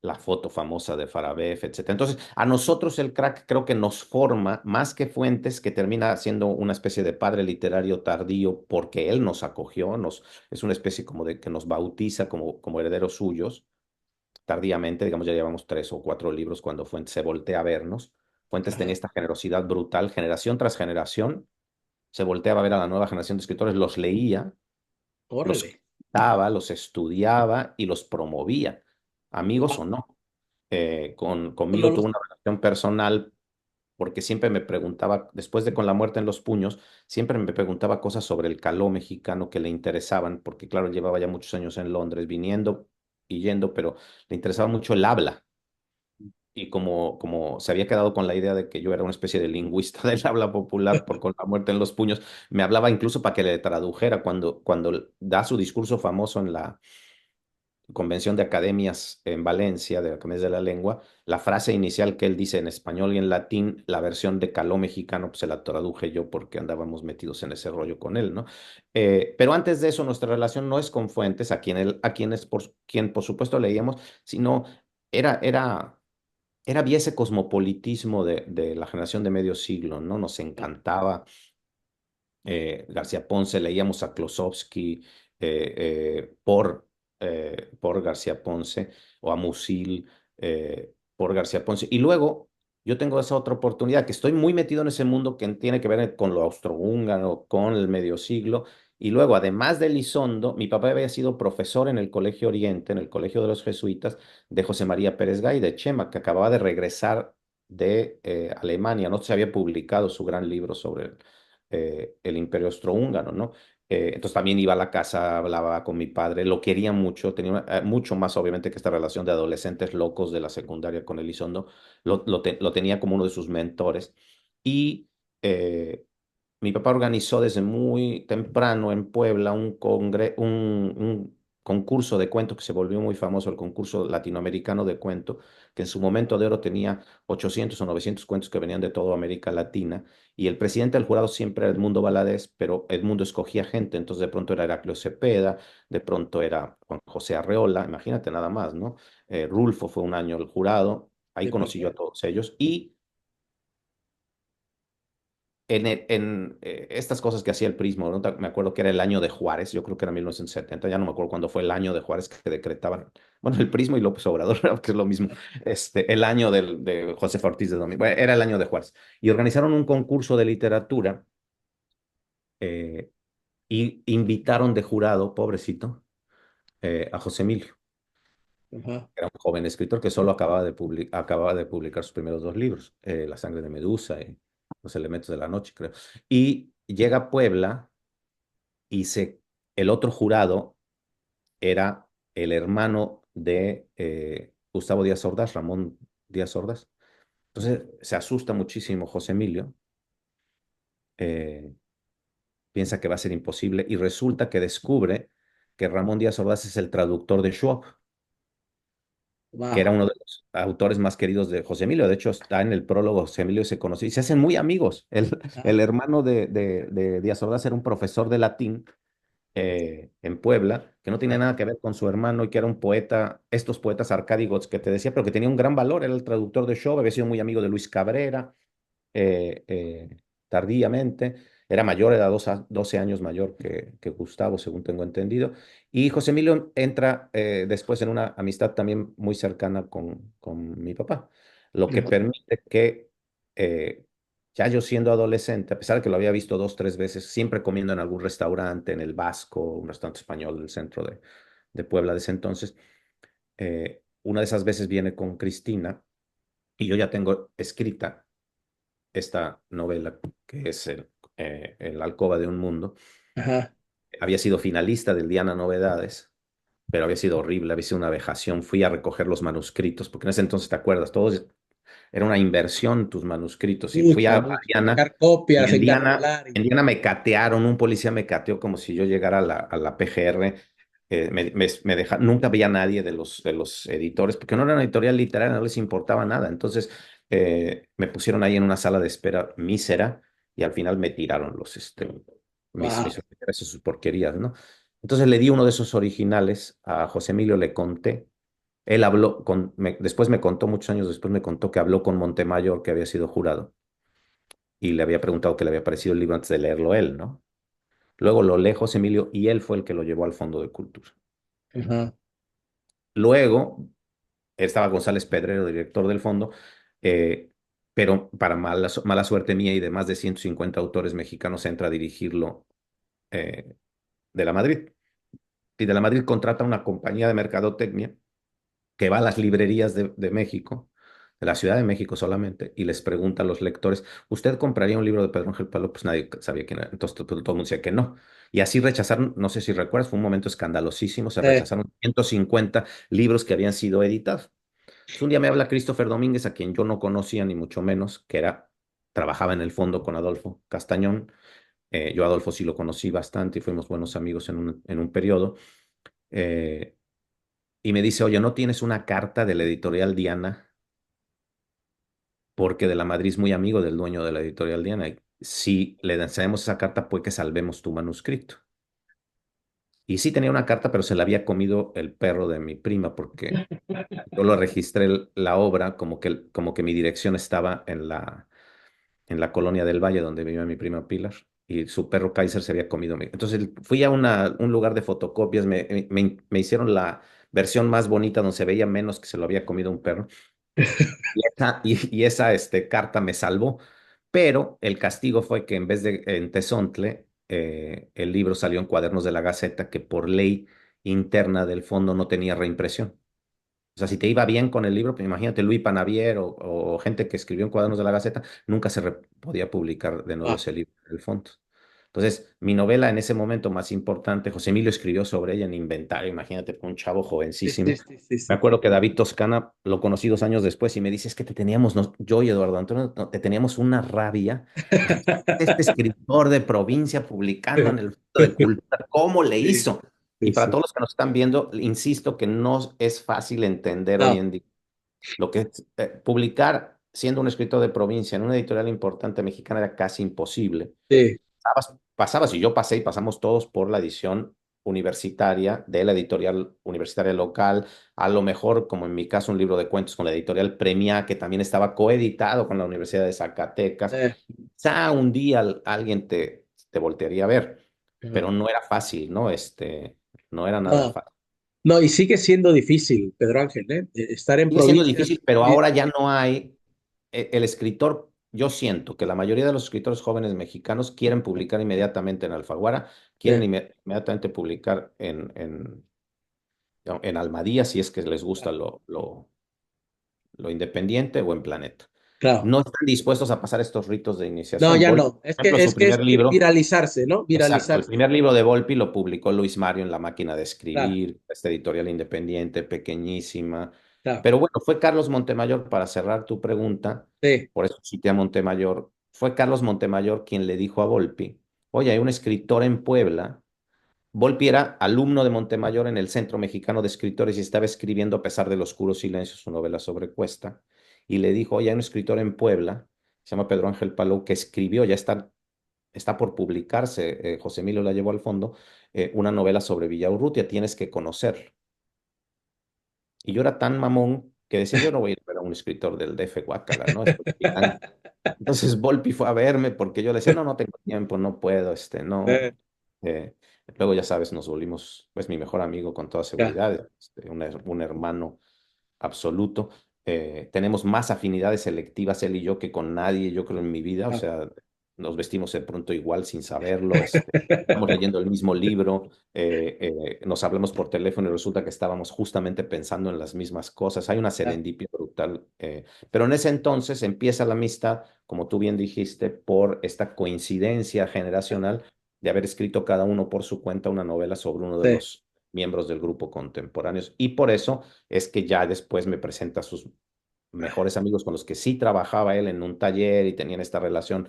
la foto famosa de Farabev, etcétera. Entonces, a nosotros el crack creo que nos forma más que Fuentes, que termina siendo una especie de padre literario tardío porque él nos acogió, es una especie como de que nos bautiza como herederos suyos tardíamente, digamos, ya llevamos 3 o 4 libros cuando Fuentes se voltea a vernos. Fuentes tenía ajá, esta generosidad brutal, generación tras generación, se volteaba a ver a la nueva generación de escritores, los leía, los órale. citaba, los estudiaba y los promovía, amigos Ah, o no. cuando Conmigo tuvo los, una relación personal porque siempre me preguntaba, después de Con la muerte en los puños, siempre me preguntaba cosas sobre el caló mexicano que le interesaban, porque claro, llevaba ya muchos años en Londres viniendo y yendo, pero le interesaba mucho el habla. Y como se había quedado con la idea de que yo era una especie de lingüista del habla popular por Con la muerte en los puños, me hablaba incluso para que le tradujera cuando da su discurso famoso en la Convención de Academias en Valencia, de Academias de la Lengua, la frase inicial que él dice en español y en latín, la versión de caló mexicano, pues se la traduje yo porque andábamos metidos en ese rollo con él, ¿no? Pero antes de eso, nuestra relación no es con Fuentes, quien por supuesto leíamos, sino había ese cosmopolitismo de la generación de medio siglo, ¿no? Nos encantaba García Ponce, leíamos a Klosowski por García Ponce o a Musil por García Ponce. Y luego yo tengo esa otra oportunidad, que estoy muy metido en ese mundo que tiene que ver con lo austrohúngaro, con el medio siglo. Y luego, además de Elizondo, mi papá había sido profesor en el Colegio Oriente, en el Colegio de los Jesuitas, de José María Pérez Gay, de Chema, que acababa de regresar de Alemania, no se había publicado su gran libro sobre el Imperio Austrohúngaro, ¿no? Entonces también iba a la casa, hablaba con mi padre, lo quería mucho, tenía mucho más obviamente que esta relación de adolescentes locos de la secundaria con Elizondo, lo tenía como uno de sus mentores. Y mi papá organizó desde muy temprano en Puebla un concurso de cuento que se volvió muy famoso, el concurso latinoamericano de cuento, que en su momento de oro tenía 800 o 900 cuentos que venían de toda América Latina. Y el presidente del jurado siempre era Edmundo Valadez, pero Edmundo escogía gente, entonces de pronto era Heraclio Cepeda, de pronto era Juan José Arreola, imagínate nada más, ¿no? Rulfo fue un año el jurado, ahí Sí, conocí yo a perfecto. todos ellos. Y estas cosas que hacía el Prismo, ¿no? Me acuerdo que era el año de Juárez, yo creo que era 1970, ya no me acuerdo cuándo fue el año de Juárez que decretaban, bueno, el Prismo y López Obrador, que es lo mismo, el año de José Ortiz de Domínguez, bueno, era el año de Juárez, y organizaron un concurso de literatura y invitaron de jurado, pobrecito, a José Emilio. Ajá. Era un joven escritor que solo acababa de publicar sus primeros dos libros, La sangre de Medusa y Los elementos de la noche, creo. Y llega a Puebla y el otro jurado era el hermano de Gustavo Díaz Ordaz, Ramón Díaz Ordaz. Entonces se asusta muchísimo José Emilio, eh, piensa que va a ser imposible y resulta que descubre que Ramón Díaz Ordaz es el traductor de Schwab, que era Wow. uno de los autores más queridos de José Emilio. De hecho, está en el prólogo, José Emilio se conoce y se hacen muy amigos. El Ah, hermano de Díaz Ordaz era un profesor de latín en Puebla, que no tenía ah, nada que ver con su hermano y que era un poeta, estos poetas arcádicos que te decía, pero que tenía un gran valor, era el traductor de Shaw, había sido muy amigo de Luis Cabrera, eh, eh, tardíamente, era mayor, era 12 años mayor que Gustavo, según tengo entendido, y José Emilio entra después en una amistad también muy cercana con mi papá, lo que ajá, permite que ya yo siendo adolescente, a pesar de que lo había visto dos, tres veces, siempre comiendo en algún restaurante, en el Vasco, un restaurante español del centro de Puebla de ese entonces, una de esas veces viene con Cristina y yo ya tengo escrita esta novela que es el Alcoba de un Mundo. ajá. Había sido finalista del Diana Novedades, pero había sido horrible, había sido una vejación. Fui a recoger los manuscritos, porque en ese entonces, ¿te acuerdas? Todos era una inversión tus manuscritos. Y fui Mucha, a mucha. Diana Sacar y copias, encarcelar. En Diana me catearon, un policía me cateó como si yo llegara a la PGR. Nunca veía a nadie de los editores, porque no era una editorial literaria, no les importaba nada. Entonces me pusieron ahí en una sala de espera mísera y al final me tiraron Wow. sus porquerías, ¿no? Entonces le di uno de esos originales a José Emilio, le conté. Él habló después me contó, muchos años después me contó que habló con Montemayor, que había sido jurado, y le había preguntado qué le había parecido el libro antes de leerlo él, ¿no? Luego lo lee José Emilio y él fue el que lo llevó al Fondo de Cultura. Ajá. Luego estaba González Pedrero, director del fondo, eh, pero para mala suerte mía y de más de 150 autores mexicanos entra a dirigirlo eh, de la Madrid. Y de la Madrid contrata una compañía de mercadotecnia que va a las librerías de México, de la Ciudad de México solamente, y les pregunta a los lectores, ¿usted compraría un libro de Pedro Ángel Pablo? Pues nadie sabía quién era, entonces todo el mundo decía que no. Y así rechazaron, no sé si recuerdas, fue un momento escandalosísimo, se Eh, rechazaron 150 libros que habían sido editados. Entonces, un día me habla Christopher Domínguez, a quien yo no conocía ni mucho menos, trabajaba en el fondo con Adolfo Castañón. Yo a Adolfo sí lo conocí bastante y fuimos buenos amigos en un periodo. Eh, y me dice, oye, ¿no tienes una carta de la editorial Diana? Porque de la Madrid es muy amigo del dueño de la editorial Diana. Y si le danzamos esa carta, puede que salvemos tu manuscrito. Y sí tenía una carta, pero se la había comido el perro de mi prima, porque yo lo registré la obra como que mi dirección estaba en la colonia del Valle, donde vivía mi prima Pilar, y su perro Kaiser se había comido. Entonces fui a un lugar de fotocopias, me hicieron la versión más bonita, donde se veía menos que se lo había comido un perro. Y esa carta me salvó, pero el castigo fue que en vez de en Tezontle, el libro salió en Cuadernos de la Gaceta, que por ley interna del fondo no tenía reimpresión. O sea, si te iba bien con el libro, pues imagínate Luis Panavier o gente que escribió en Cuadernos de la Gaceta, nunca podía publicar de nuevo wow. ese libro en el fondo. Entonces, mi novela en ese momento más importante, José Emilio escribió sobre ella en Inventario, imagínate, fue un chavo Sí, sí, jovencísimo. sí, sí, Me sí. acuerdo que David Toscana lo conocí 2 años después y me dice, es que te teníamos, yo y Eduardo Antonio, te teníamos una rabia. Dijimos, este escritor de provincia publicando en el Fondo de Cultura, ¿cómo le Sí, hizo? Y sí, para sí. todos los que nos están viendo, insisto que no es fácil entender hoy No, en día lo que es publicar siendo un escritor de provincia en una editorial importante mexicana era casi imposible. sí, Pasabas y yo pasé y pasamos todos por la edición universitaria de la editorial universitaria local, a lo mejor, como en mi caso, un libro de cuentos con la editorial Premia, que también estaba coeditado con la Universidad de Zacatecas. eh, Quizá un día alguien te voltearía a ver, ajá. pero no era fácil, ¿no? No era nada No, fácil. no, y sigue siendo difícil, Pedro Ángel, ¿eh? Estar en Sigue siendo provincias. difícil, pero Sí, ahora ya no hay el escritor. yo siento que la mayoría de los escritores jóvenes mexicanos quieren publicar inmediatamente en Alfaguara, quieren Sí, inmediatamente publicar en Almadía si es que les gusta claro, lo independiente o en Planeta. claro. No están dispuestos a pasar estos ritos de No, iniciación. ya Volpi, no. por ejemplo, su Es primer libro, viralizarse, ¿no? exacto, el Viralizarse. primer libro de Volpi lo publicó Luis Mario en La Máquina de Claro, Escribir, esta editorial independiente, pequeñísima. claro. Pero bueno, fue Carlos Montemayor, para cerrar tu pregunta, Sí, por eso cité a Montemayor, fue Carlos Montemayor quien le dijo a Volpi, oye, hay un escritor en Puebla. Volpi era alumno de Montemayor en el Centro Mexicano de Escritores y estaba escribiendo A pesar del oscuro silencio, su novela sobre Cuesta, y le dijo, oye, hay un escritor en Puebla, se llama Pedro Ángel Palou, que escribió, ya está por publicarse, José Emilio la llevó al fondo, una novela sobre Villaurrutia, tienes que conocerlo. Y yo era tan mamón que decía, yo no voy a ir a ver a un escritor del DF, guácala, ¿no? Esto es gigante. Entonces Volpi fue a verme porque yo le decía, no, no tengo tiempo, no puedo, no. eh, Eh, Luego, ya sabes, nos volvimos, pues, mi mejor amigo con toda ya, seguridad, un hermano absoluto. Tenemos más afinidades selectivas él y yo que con nadie, yo creo, en mi vida. O ah. sea, nos vestimos de pronto igual sin saberlo. Estamos leyendo el mismo libro, nos hablamos por teléfono y resulta que estábamos justamente pensando en las mismas cosas. Hay una Ya, serendipia brutal. Pero en ese entonces empieza la amistad, como tú bien dijiste, por esta coincidencia generacional de haber escrito cada uno por su cuenta una novela sobre uno de sí, los miembros del grupo contemporáneos. Y por eso es que ya después me presenta a sus mejores amigos con los que sí trabajaba él en un taller y tenían esta relación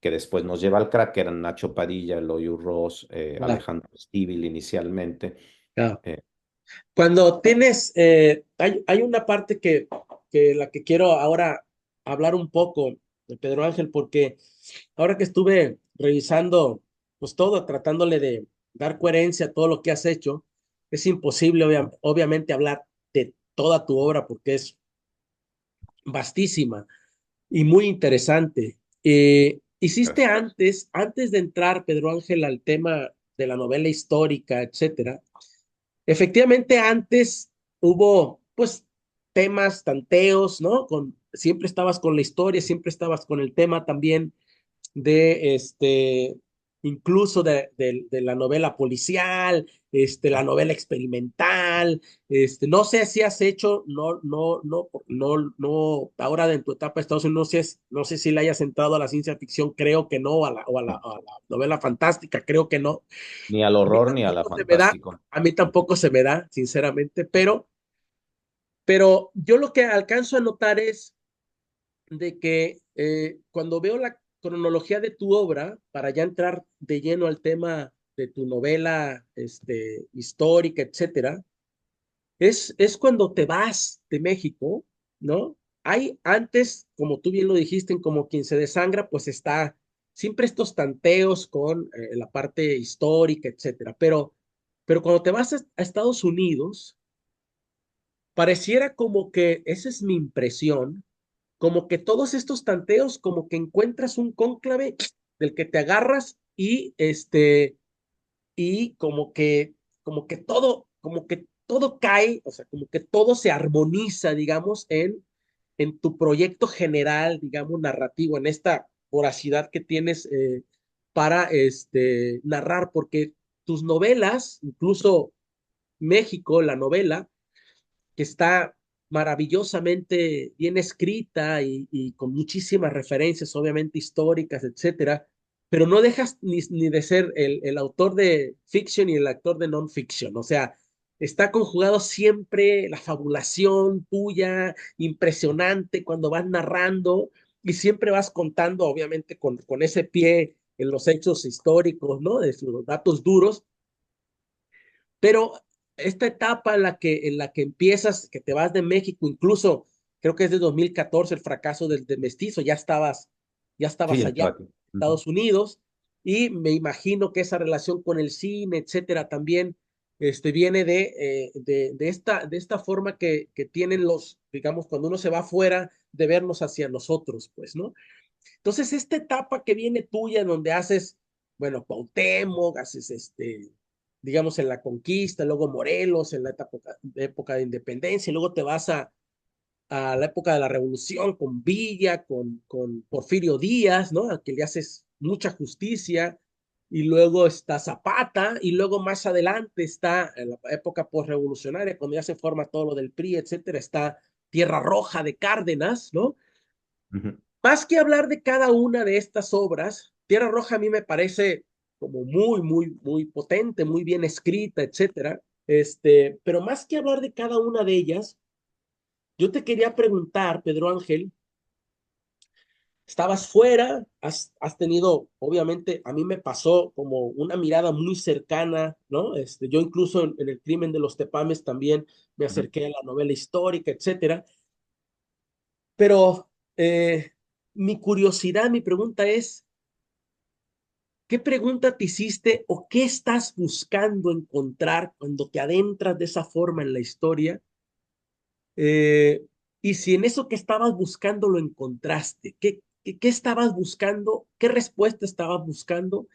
que después nos lleva al crack, que eran Nacho Padilla, Eloy Ross, ya, Alejandro Stivil inicialmente. ya. eh, Cuando tienes, hay una parte que la que quiero ahora hablar un poco de Pedro Ángel, porque ahora que estuve revisando, pues todo, tratándole de dar coherencia a todo lo que has hecho, es imposible, obviamente, hablar de toda tu obra porque es vastísima y muy interesante. Hiciste antes de entrar, Pedro Ángel, al tema de la novela histórica, etcétera. Efectivamente, antes hubo, pues, temas, tanteos, ¿no? Siempre estabas con la historia, siempre estabas con el tema también de, incluso de la novela policial, la novela experimental, no sé si has hecho, ahora en tu etapa de Estados Unidos, no sé si le hayas entrado a la ciencia ficción, creo que no, a la novela fantástica, creo que no. Ni al A mí horror ni a la tampoco se me da, fantástico. a mí tampoco se me da, sinceramente, pero yo lo que alcanzo a notar es de que cuando veo la cronología de tu obra, para ya entrar de lleno al tema de tu novela histórica, etcétera, es cuando te vas de México, ¿no? Hay antes, como tú bien lo dijiste, en Como quien se desangra, pues está siempre estos tanteos con la parte histórica, etcétera. Pero cuando te vas a Estados Unidos, pareciera como que, esa es mi impresión, como que todos estos tanteos, como que encuentras un cónclave del que te agarras y como que todo cae, o sea, como que todo se armoniza, digamos, en tu proyecto general, digamos, narrativo, en esta voracidad que tienes para narrar, porque tus novelas, incluso México, la novela, que está maravillosamente bien escrita y con muchísimas referencias, obviamente históricas, etcétera, pero no dejas ni de ser el autor de fiction y el actor de non-fiction. O sea, está conjugado siempre la fabulación tuya, impresionante cuando vas narrando y siempre vas contando, obviamente, con ese pie en los hechos históricos, ¿no? De los datos duros, pero esta etapa en la que empiezas, que te vas de México, incluso creo que es de 2014 el fracaso de Mestizo, ya Sí, estabas ya allá estaba en aquí. Ujú. Estados Unidos, y me imagino que esa relación con el cine, etcétera, también viene de esta forma que tienen digamos, cuando uno se va afuera, de vernos hacia nosotros, pues, ¿no? Entonces, esta etapa que viene tuya, en donde haces, bueno, Cuauhtémoc, haces digamos, en la conquista, luego Morelos, en la época de independencia, y luego te vas a la época de la Revolución, con Villa, con Porfirio Díaz, ¿no? Al que le haces mucha justicia, y luego está Zapata, y luego más adelante está en la época postrevolucionaria, cuando ya se forma todo lo del PRI, etcétera, está Tierra Roja de Cárdenas, ¿no? Ujú. Más que hablar de cada una de estas obras, Tierra Roja a mí me parece como muy potente, muy bien escrita, etcétera. Pero más que hablar de cada una de ellas, yo te quería preguntar, Pedro Ángel, estabas fuera, has tenido, obviamente, a mí me pasó como una mirada muy cercana, ¿no? Yo incluso en el crimen de los Tepames también me Ujú. acerqué a la novela histórica, etcétera. Pero mi curiosidad, mi pregunta es, ¿qué pregunta te hiciste o qué estás buscando encontrar cuando te adentras de esa forma en la historia? Eh, y si en eso que estabas buscando lo encontraste, ¿qué estabas buscando? ¿Qué respuesta estabas buscando?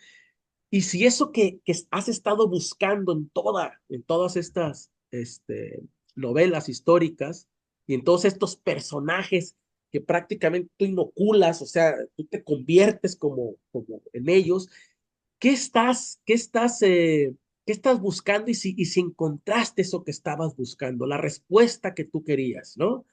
Y si eso que has estado buscando en todas estas novelas históricas y en todos estos personajes que prácticamente tú inoculas, o sea, tú te conviertes como en ellos, qué estás buscando y si encontraste eso que estabas buscando, la respuesta que tú querías, ¿no?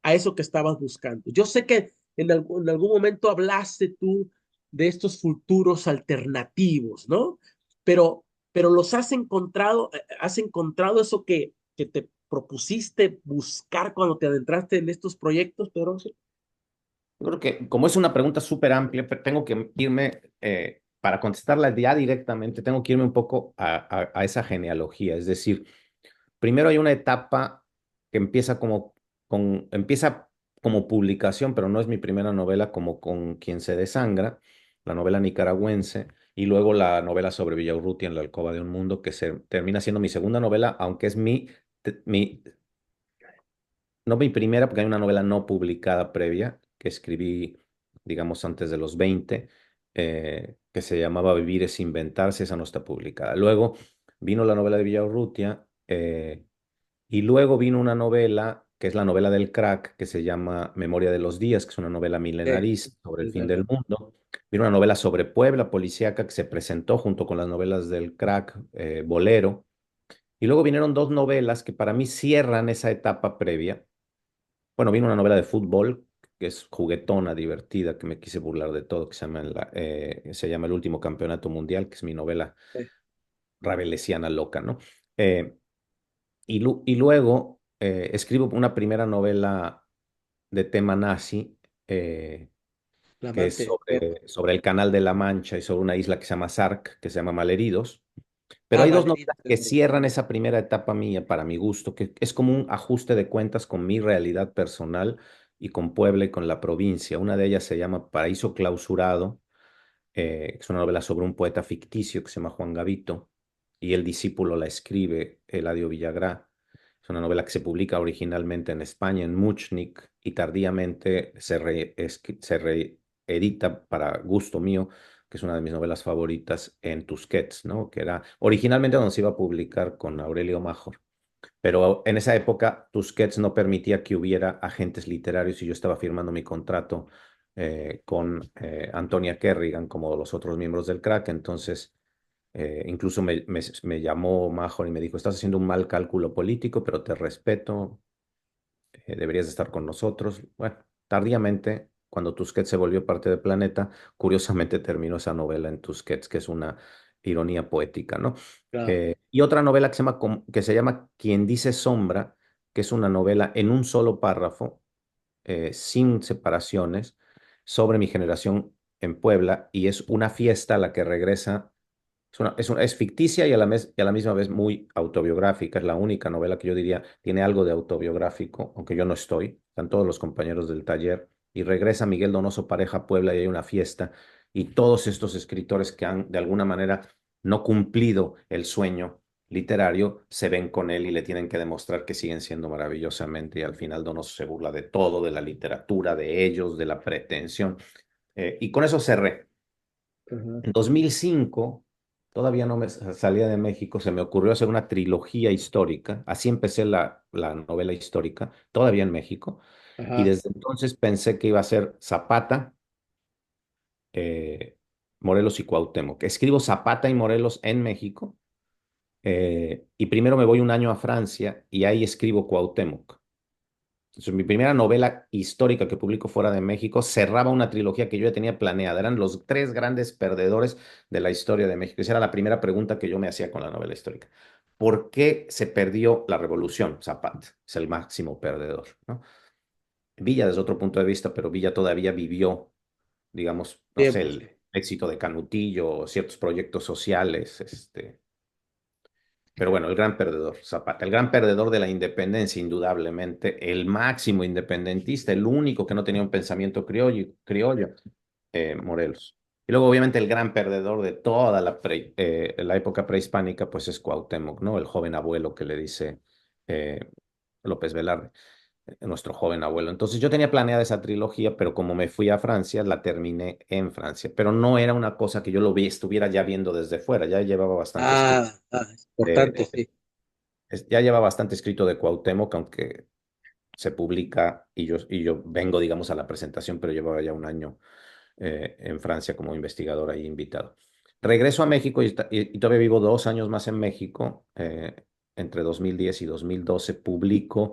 A eso que estabas buscando. Yo sé que en algún momento hablaste tú de estos futuros alternativos, ¿no? Pero los has encontrado eso que te propusiste buscar cuando te adentraste en estos proyectos, Pedro? Yo creo que como es una pregunta súper amplia, tengo que irme, para contestarla ya directamente, tengo que irme un poco a esa genealogía. Es decir, primero hay una etapa que empieza como publicación, pero no es mi primera novela, como con Quien se desangra, la novela nicaragüense, y luego la novela sobre Villaurrutia en la alcoba de un mundo, que termina siendo mi segunda novela, aunque es no mi primera, porque hay una novela no publicada previa que escribí, digamos, antes de los 20, que se llamaba Vivir es inventarse, esa no está publicada. Luego vino la novela de Villaurrutia, y luego vino una novela, que es la novela del crack, que se llama Memoria de los Días, que es una novela milenarista sobre el Es fin del verdad. mundo. Vino una novela sobre Puebla, policíaca, que se presentó junto con las novelas del crack, Bolero. Y luego vinieron dos novelas que para mí cierran esa etapa previa. Bueno, vino una novela de fútbol que es juguetona, divertida, que me quise burlar de todo, que se llama El último campeonato mundial, que es mi novela Eh, rabelesiana loca, ¿no? Eh, y luego escribo una primera novela de tema nazi, que es Flamante. sobre el Canal de la Mancha y sobre una isla que se llama Sark, que se llama Malheridos. Pero Ah, hay dos Malheridos novelas es que muy bueno. cierran esa primera etapa mía, para mi gusto, que es como un ajuste de cuentas con mi realidad personal y con Puebla y con la provincia. Una de ellas se llama Paraíso Clausurado, que es una novela sobre un poeta ficticio que se llama Juan Gavito, y el discípulo la escribe, Eladio Villagrá. Es una novela que se publica originalmente en España, en Muchnik, y tardíamente se reedita para gusto mío, que es una de mis novelas favoritas, en Tusquets, ¿no? Que era originalmente donde se iba a publicar con Aurelio Major. Pero en esa época Tusquets no permitía que hubiera agentes literarios y yo estaba firmando mi contrato, con Antonia Kerrigan como los otros miembros del crack. Entonces, incluso me llamó Major y me dijo, estás haciendo un mal cálculo político, pero te respeto, deberías estar con nosotros. Bueno, tardíamente, cuando Tusquets se volvió parte del Planeta, curiosamente terminó esa novela en Tusquets, que es una ironía poética, ¿no? Claro. Y otra novela que se llama Quien dice sombra, que es una novela en un solo párrafo, sin separaciones, sobre mi generación en Puebla, y es una fiesta a la que regresa. Es ficticia y y a la misma vez muy autobiográfica. Es la única novela que yo diría tiene algo de autobiográfico, aunque yo no estoy. Están todos los compañeros del taller. Y regresa Miguel Donoso Pareja a Puebla y hay una fiesta. Y todos estos escritores que han de alguna manera no cumplido el sueño literario se ven con él y le tienen que demostrar que siguen siendo maravillosamente. Y al final Donoso se burla de todo, de la literatura, de ellos, de la pretensión. Y con eso cerré. Ajá. En 2005, todavía no me salía de México, se me ocurrió hacer una trilogía histórica. Así empecé la novela histórica, todavía en México. Y Ajá. desde entonces pensé que iba a ser Zapata, eh, Morelos y Cuauhtémoc. Escribo Zapata y Morelos en México, y primero me voy un año a Francia y ahí escribo Cuauhtémoc. Entonces, mi primera novela histórica que publico fuera de México cerraba una trilogía que yo ya tenía planeada. Eran los tres grandes perdedores de la historia de México. Esa era la primera pregunta que yo me hacía con la novela histórica. ¿Por qué se perdió la revolución? Zapata es el máximo perdedor, ¿no? Villa desde otro punto de vista, pero Villa todavía vivió, digamos, no sé, Tiempos, sí. el éxito de Canutillo, ciertos proyectos sociales, pero bueno, el gran perdedor, Zapata, el gran perdedor de la independencia, indudablemente, el máximo independentista, el único que no tenía un pensamiento criollo, Morelos. Y luego, obviamente, el gran perdedor de toda la época prehispánica, pues es Cuauhtémoc, ¿no? El joven abuelo que le dice López Velarde, nuestro joven abuelo. Entonces yo tenía planeada esa trilogía, pero como me fui a Francia, la terminé en Francia. Pero no era una cosa que yo estuviera ya viendo desde fuera, ya llevaba bastante escrito. Es importante, sí. Ya lleva bastante escrito de Cuauhtémoc, aunque se publica y yo vengo, digamos, a la presentación, pero llevaba ya un año en Francia como investigador ahí invitado. Regreso a México y todavía vivo 2 años más en México. Entre 2010 y 2012 publico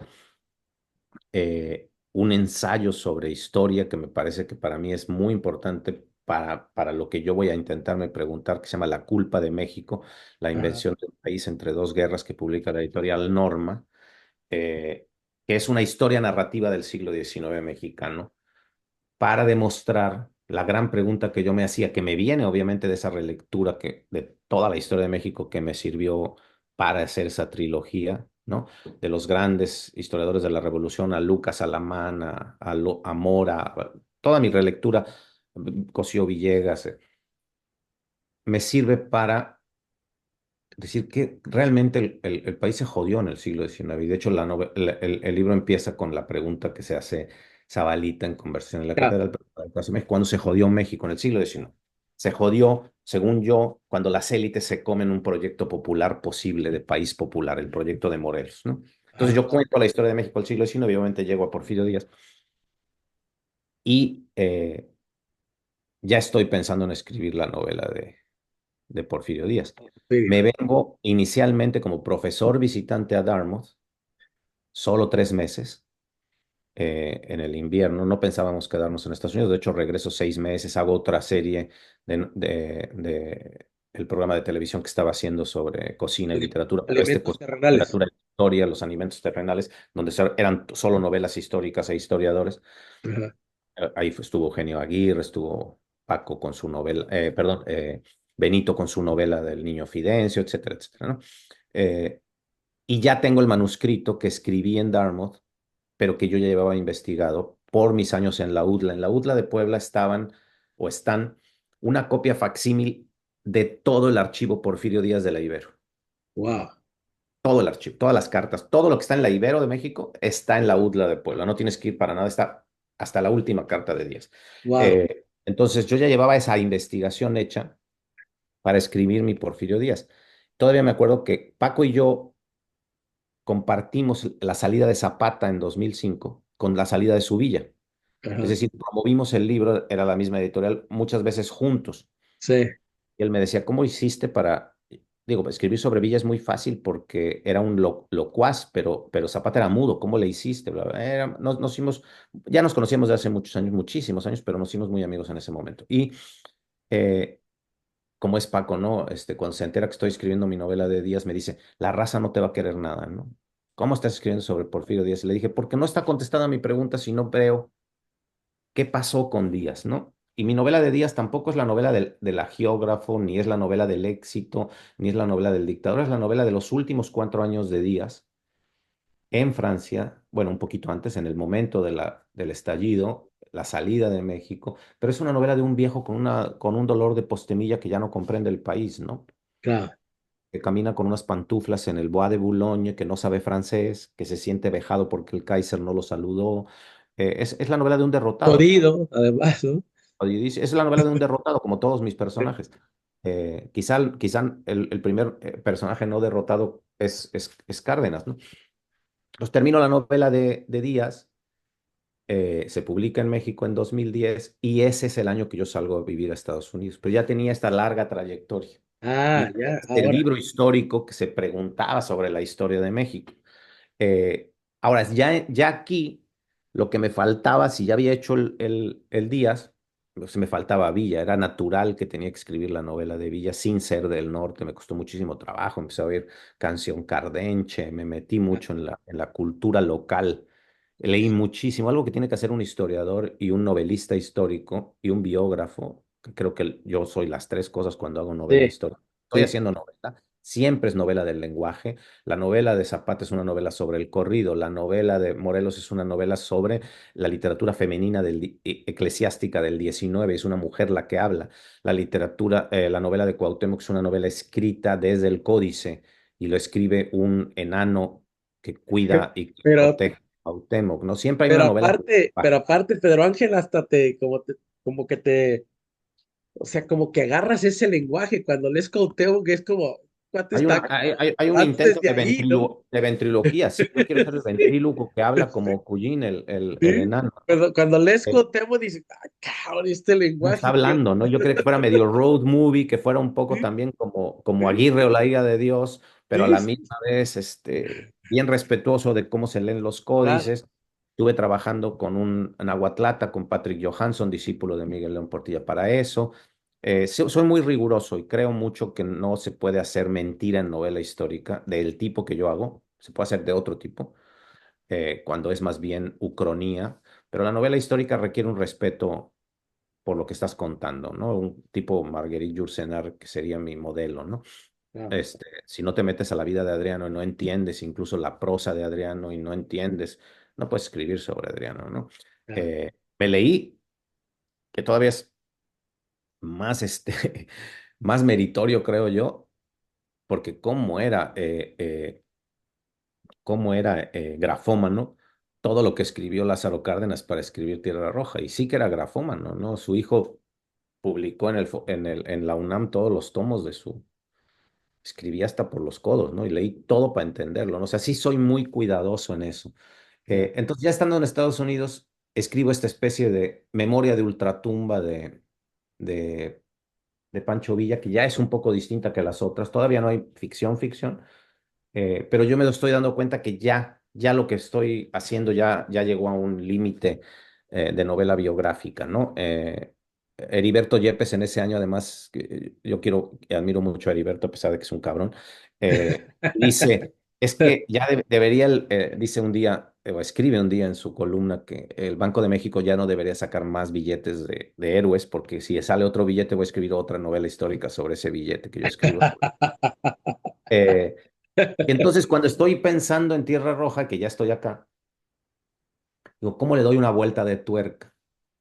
un ensayo sobre historia que me parece que para mí es muy importante para lo que yo voy a intentarme preguntar, que se llama La culpa de México, la Ajá. invención del país entre dos guerras, que publica la editorial Norma, eh, que es una historia narrativa del siglo XIX mexicano, para demostrar la gran pregunta que yo me hacía, que me viene obviamente de esa relectura de toda la historia de México que me sirvió para hacer esa trilogía, ¿no? De los grandes historiadores de la Revolución, a Lucas Alamán, a Mora, toda mi relectura, Cosío Villegas, me sirve para decir que realmente el país se jodió en el siglo XIX. Y de hecho, el libro empieza con la pregunta que se hace Zabalita en Conversación en la Ya. Catedral de Plaza México: ¿cuándo se jodió México en el siglo XIX? Se jodió, según yo, cuando las élites se comen un proyecto popular posible de país popular, el proyecto de Morelos, ¿no? Entonces Ajá. yo cuento la historia de México del siglo XIX, y obviamente llego a Porfirio Díaz y ya estoy pensando en escribir la novela de Porfirio Díaz. Sí. Me vengo inicialmente como profesor visitante a Dartmouth, solo 3 meses en el invierno. No pensábamos quedarnos en Estados Unidos. De hecho, regreso 6 meses, hago otra serie de el programa de televisión que estaba haciendo sobre cocina y literatura, pero Elementos pues terrenales. literatura, historia, los alimentos terrenales, donde eran solo novelas históricas e historiadores. Ajá. Ahí estuvo Eugenio Aguirre, estuvo Paco con su novela, perdón, Benito con su novela del Niño Fidencio, etcétera, etcétera, ¿no? Eh, y ya tengo el manuscrito que escribí en Dartmouth, pero que yo ya llevaba investigado por mis años en la UDLA. En la UDLA de Puebla están una copia facsímil de todo el archivo Porfirio Díaz de la Ibero. Wow. Todo el archivo, todas las cartas, todo lo que está en la Ibero de México está en la UDLA de Puebla. No tienes que ir para nada, está hasta la última carta de Díaz. Wow. Entonces yo ya llevaba esa investigación hecha para escribir mi Porfirio Díaz. Todavía me acuerdo que Paco y yo compartimos la salida de Zapata en 2005 con la salida de Zubilla. Es Ajá. decir, promovimos el libro, era la misma editorial, muchas veces juntos. Sí. Y él me decía: ¿cómo hiciste para...? Digo, escribir sobre Villa es muy fácil porque era un locuaz, pero Zapata era mudo. ¿Cómo le hiciste? Bla, bla. Nos hicimos, ya nos conocíamos de hace muchos años, muchísimos años, pero nos hicimos muy amigos en ese momento. Y eh, como es Paco, ¿no? Cuando se entera que estoy escribiendo mi novela de Díaz, me dice: la raza no te va a querer nada, ¿no? ¿Cómo estás escribiendo sobre Porfirio Díaz? Y le dije: porque no está contestada mi pregunta si no veo qué pasó con Díaz, ¿no? Y mi novela de Díaz tampoco es la novela del agiógrafo, ni es la novela del éxito, ni es la novela del dictador, es la novela de los últimos 4 años de Díaz en Francia, bueno, un poquito antes, en el momento del estallido, la salida de México, pero es una novela de un viejo con un dolor de postemilla que ya no comprende el país, ¿no? Claro. Que camina con unas pantuflas en el Bois de Boulogne, que no sabe francés, que se siente vejado porque el Kaiser no lo saludó. Es la novela de un derrotado. Jodido, además, ¿no? Es la novela de un derrotado, como todos mis personajes. Quizá el primer personaje no derrotado es Cárdenas, ¿no? Pues termino la novela de Díaz Se publica en México en 2010 y ese es el año que yo salgo a vivir a Estados Unidos. Pero ya tenía esta larga trayectoria. Ah, Y ya, este ahora. libro histórico que se preguntaba sobre la historia de México. Eh, Ahora, ya aquí, lo que me faltaba, si ya había hecho el Díaz, pues me faltaba Villa. Era natural que tenía que escribir la novela de Villa sin ser del norte. Me costó muchísimo trabajo. Empecé a oír Canción Cardenche, me metí mucho en la cultura local. Leí muchísimo, algo que tiene que hacer un historiador y un novelista histórico y un biógrafo, que creo que yo soy las tres cosas cuando hago novela Sí, histórica. Estoy sí, haciendo novela, siempre es novela del lenguaje. La novela de Zapata es una novela sobre el corrido, la novela de Morelos es una novela sobre la literatura femenina eclesiástica del 19, es una mujer la que habla. La literatura, la novela de Cuauhtémoc es una novela escrita desde el códice y lo escribe un enano que cuida y que pero, protege a Cuauhtémoc, ¿no? Siempre hay una novela del pero lenguaje. aparte, Pedro Ángel, hasta como que te, o sea, como que agarras ese lenguaje cuando lees Cuauhtémoc, que es como, cuate está, Hay un vas intento desde ahí, ¿no? de ventriloquía, sí, yo quiero ser el ventríloco que habla como Cullín, el Sí, enano, ¿no? cuando lees Eh, Cuauhtémoc dices, ah, cabrón, este me está lenguaje, qué hablando, ¿no? onda. Yo quería que fuera medio road movie, que fuera un poco Sí, también como sí, Aguirre o la Ira de Dios, pero a sí, la sí, misma vez bien respetuoso de cómo se leen los claro. códices. Estuve trabajando con un Nahuatlata, con Patrick Johansson, discípulo de Miguel León Portilla, para eso. Soy muy riguroso y creo mucho que no se puede hacer mentira en novela histórica del tipo que yo hago, se puede hacer de otro tipo, cuando es más bien ucronía, pero la novela histórica requiere un respeto por lo que estás contando, ¿no? Un tipo Marguerite Yourcenar, que sería mi modelo, ¿no? Claro, Si no te metes a la vida de Adriano y no entiendes incluso la prosa de Adriano y no entiendes, no puedes escribir sobre Adriano, ¿no? claro. Me leí, que todavía es más, más meritorio, creo yo, porque cómo era grafómano, todo lo que escribió Lázaro Cárdenas para escribir Tierra Roja, y sí que era grafómano, ¿no? Su hijo publicó en la UNAM todos los tomos de su, escribía hasta por los codos, ¿no? Y leí todo para entenderlo, ¿no? O sea, sí soy muy cuidadoso en eso. Ya, Entonces, ya estando en Estados Unidos, escribo esta especie de memoria de ultratumba de, de Pancho Villa, que ya es un poco distinta que las otras. Todavía no hay ficción, pero yo me estoy dando cuenta que ya lo que estoy haciendo ya llegó a un límite de novela biográfica, ¿no? Heriberto Yepes en ese año, además, yo quiero y admiro mucho a Heriberto, a pesar de que es un cabrón, dice, es que ya debería, dice un día, o escribe un día en su columna que el Banco de México ya no debería sacar más billetes de héroes, porque si sale otro billete voy a escribir otra novela histórica sobre ese billete que yo escribo sobre. Eh, entonces, cuando estoy pensando en Tierra Roja, que ya estoy acá, digo, ¿cómo le doy una vuelta de tuerca?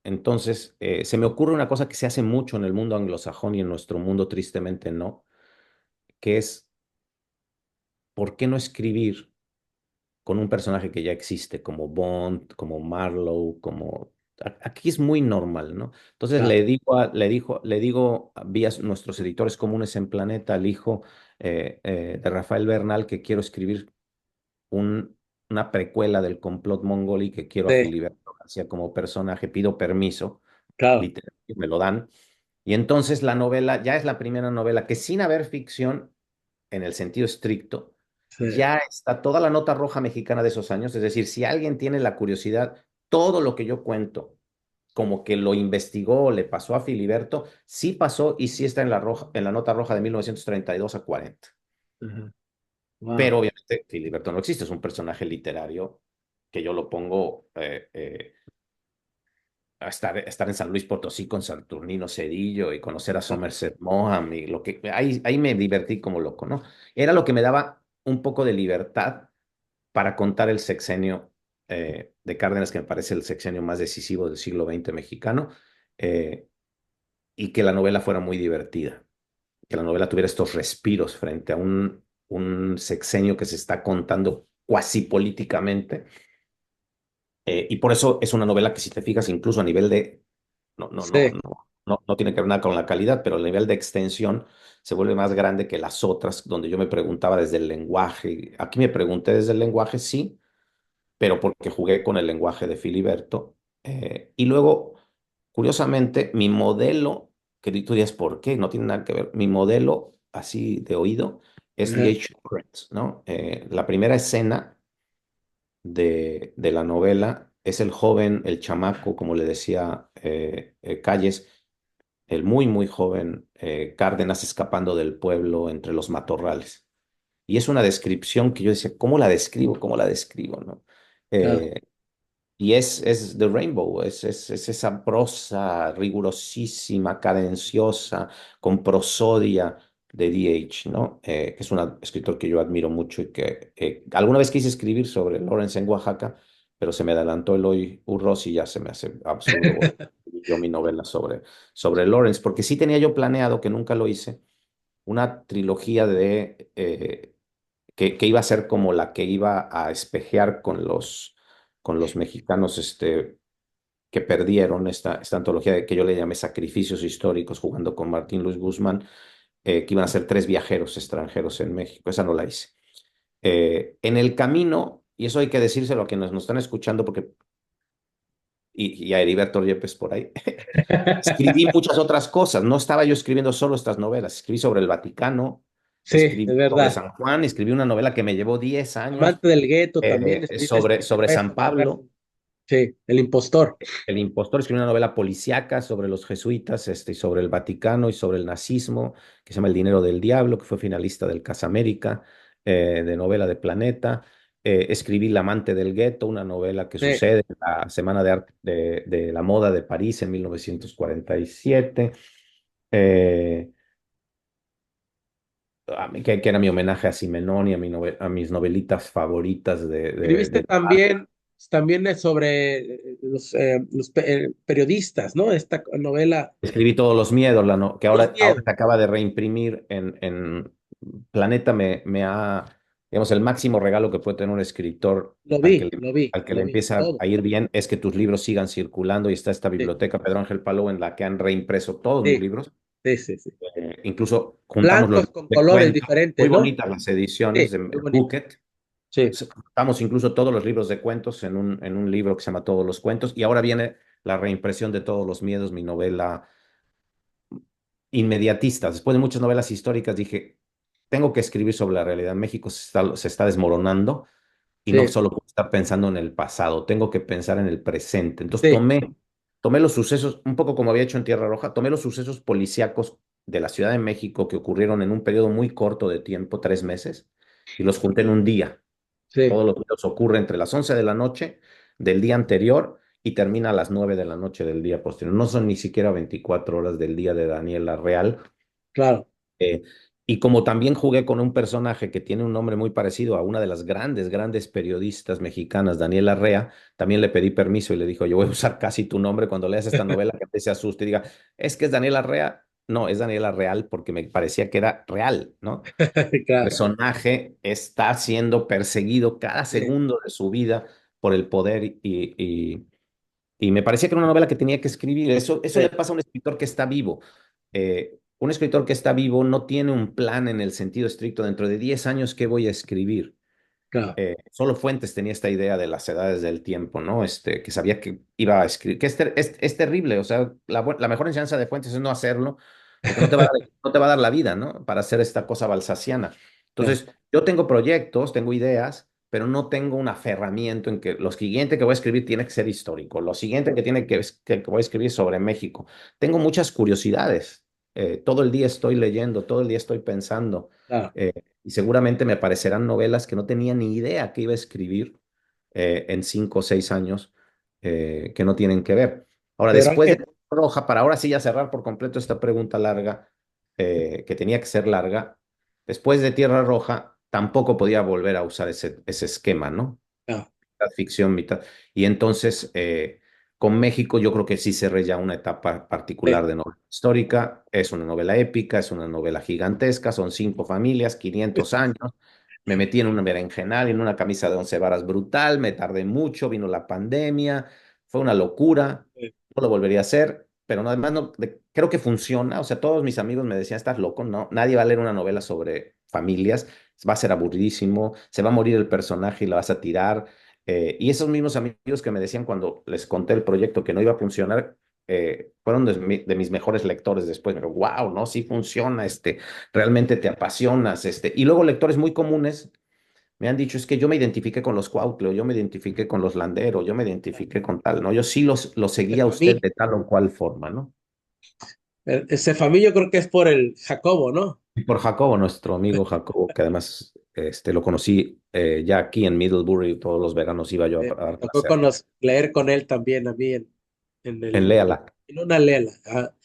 Entonces, se me ocurre una cosa que se hace mucho en el mundo anglosajón y en nuestro mundo tristemente no, que es, ¿por qué no escribir con un personaje que ya existe, como Bond, como Marlowe, como... Aquí es muy normal, ¿no? Entonces claro, le digo vía nuestros editores comunes en Planeta, al hijo de Rafael Bernal, que quiero escribir un, una precuela del complot mongol y que quiero a sí, Filiberto García como personaje, pido permiso, claro, literal, me lo dan. Y entonces la novela ya es la primera novela que sin haber ficción en el sentido estricto, sí. ya está toda la nota roja mexicana de esos años. Es decir, si alguien tiene la curiosidad, todo lo que yo cuento, como que lo investigó, le pasó a Filiberto, sí pasó y sí está en la nota roja de 1932 a 40. Ajá. Wow. Pero obviamente Filiberto no existe, es un personaje literario que yo lo pongo a estar en San Luis Potosí con Saturnino Cedillo y conocer a Somerset Maugham y lo que ahí me divertí como loco, ¿no? Era lo que me daba un poco de libertad para contar el sexenio de Cárdenas, que me parece el sexenio más decisivo del siglo XX mexicano, eh, y que la novela fuera muy divertida, que la novela tuviera estos respiros frente a un sexenio que se está contando cuasi políticamente. Y por eso es una novela que, si te fijas, incluso a nivel de, Sí, no tiene que ver nada con la calidad, pero el nivel de extensión se vuelve más grande que las otras, donde yo me preguntaba desde el lenguaje. Aquí me pregunté desde el lenguaje, sí, pero porque jugué con el lenguaje de Filiberto. Y luego, curiosamente, mi modelo, que tú dirías, ¿por qué? No tiene nada que ver. Mi modelo, así de oído, es Ajá, D.H. Lawrence, ¿no? La primera escena de la novela es el joven, el chamaco, como le decía Calles, el muy, muy joven Cárdenas escapando del pueblo entre los matorrales. Y es una descripción que yo decía, ¿cómo la describo? ¿Cómo la describo? ¿No? claro. Eh, y es The Rainbow, es esa prosa rigurosísima, cadenciosa, con prosodia de D.H., ¿no? Que es un escritor que yo admiro mucho y que alguna vez quise escribir sobre Lawrence en Oaxaca, pero se me adelantó Eloy Urroz y ya se me hace absurdo yo mi novela sobre Lawrence, porque sí tenía yo planeado, que nunca lo hice, una trilogía que iba a ser como la que iba a espejear con los mexicanos que perdieron esta antología que yo le llamé Sacrificios Históricos, jugando con Martín Luis Guzmán, que iban a ser tres viajeros extranjeros en México. Esa no la hice. En el camino, y eso hay que decírselo a quienes nos están escuchando, porque, y a Heriberto Yepes por ahí, escribí muchas otras cosas. No estaba yo escribiendo solo estas novelas. Escribí sobre el Vaticano, Sí, es escribí sobre verdad. San Juan, escribí una novela que me llevó 10 años Amante del gueto también, sobre escribiste San maestro de la Pablo. cárcel. Sí, el impostor. El impostor escribió una novela policíaca sobre los jesuitas, y sobre el Vaticano y sobre el nazismo, que se llama El dinero del diablo, que fue finalista del Casamérica, de novela de Planeta. Escribí La amante del gueto, una novela que Sí. sucede en la Semana de la Moda de París en 1947. Eh, que era mi homenaje a Simenón y a mis novelitas favoritas Escribiste de también sobre periodistas, ¿no? Esta novela, Escribí Todos los miedos, que Los ahora Miedos. se acaba de reimprimir en Planeta. Digamos, el máximo regalo que puede tener un escritor Lo vi, lo vi, al que le lo vi, empieza todo. a ir bien es que tus libros sigan circulando, y está esta Sí, biblioteca Pedro Ángel Palou en la que han reimpreso todos mis sí, libros. sí, sí, sí. Incluso juntamos los Blancos libros con de colores cuentos, muy diferentes, ¿no? bonitas las ediciones Sí, de muy bonito. Bucket. Sí, Juntamos incluso todos los libros de cuentos en un libro que se llama Todos los cuentos, y ahora viene la reimpresión de Todos los miedos, mi novela inmediatistas. Después de muchas novelas históricas dije, tengo que escribir sobre la realidad. México se está desmoronando y no sí, solo puedo estar pensando en el pasado, tengo que pensar en el presente. Entonces sí, tomé los sucesos, un poco como había hecho en Tierra Roja, tomé los sucesos policíacos de la Ciudad de México que ocurrieron en un periodo muy corto de tiempo, 3 meses, y los junté en un día. sí, Todos los días ocurre entre las 11 de la noche del día anterior y termina a las 9 de la noche del día posterior. No son ni siquiera 24 horas del día de Daniela Real. claro. Eh, y como también jugué con un personaje que tiene un nombre muy parecido a una de las grandes, grandes periodistas mexicanas, Daniela Rea, también le pedí permiso y le dijo, yo voy a usar casi tu nombre cuando leas esta novela, que te se asuste y diga, es que es Daniela Rea. No, es Daniela Real porque me parecía que era real, ¿no? Claro. Personaje está siendo perseguido cada Sí, segundo de su vida por el poder y me parecía que era una novela que tenía que escribir. Eso le sí, pasa a un escritor que está vivo. Un escritor que está vivo no tiene un plan en el sentido estricto. Dentro de 10 años, ¿qué voy a escribir? claro. Solo Fuentes tenía esta idea de las edades del tiempo, ¿no? Que sabía que iba a escribir, que es terrible. O sea, la mejor enseñanza de Fuentes es no hacerlo, porque no te va a dar la vida, ¿no? Para hacer esta cosa balsaciana. Claro, Entonces, yo tengo proyectos, tengo ideas, pero no tengo un aferramiento en que lo siguiente que voy a escribir tiene que ser histórico, lo siguiente que voy a escribir es sobre México. Tengo muchas curiosidades. Todo el día estoy leyendo, todo el día estoy pensando. claro. eh, y seguramente me aparecerán novelas que no tenía ni idea que iba a escribir en 5 o 6 años, que no tienen que ver. Ahora, Pedro después de Ángel, Roja, para ahora sí ya cerrar por completo esta pregunta larga, que tenía que ser larga, después de Tierra Roja tampoco podía volver a usar ese esquema, ¿no? claro. Mitad ficción, mitad. Y entonces, con México, yo creo que sí cerré ya una etapa Sí, particular de novela histórica. Es una novela épica, es una novela gigantesca, son 5 familias, 500 años. Me metí en una berenjenal, en una camisa de 11 varas brutal, me tardé mucho, vino la pandemia, fue una locura, sí, no lo volvería a hacer, pero además creo que funciona. O sea, todos mis amigos me decían, estás loco, no, nadie va a leer una novela sobre familias, va a ser aburridísimo, se va a morir el personaje y la vas a tirar. Y esos mismos amigos que me decían cuando les conté el proyecto que no iba a funcionar, fueron de mis mejores lectores después. Me dijo, wow, no, sí funciona, realmente te apasionas, Y luego lectores muy comunes me han dicho, es que yo me identifiqué con los Cuauhtémoc, yo me identifiqué con los Landero, yo me identifiqué con tal, ¿no? Yo sí los seguía a usted Cefamí. de tal o cual forma, ¿no? Cefamí yo creo que es por el Jacobo, ¿no? Y por Jacobo, nuestro amigo Jacobo, que además lo conocí ya aquí en Middlebury, todos los veranos iba yo a Me dar tocó clase a él. leer con él también a mí En Léala. en una lela. Ajá.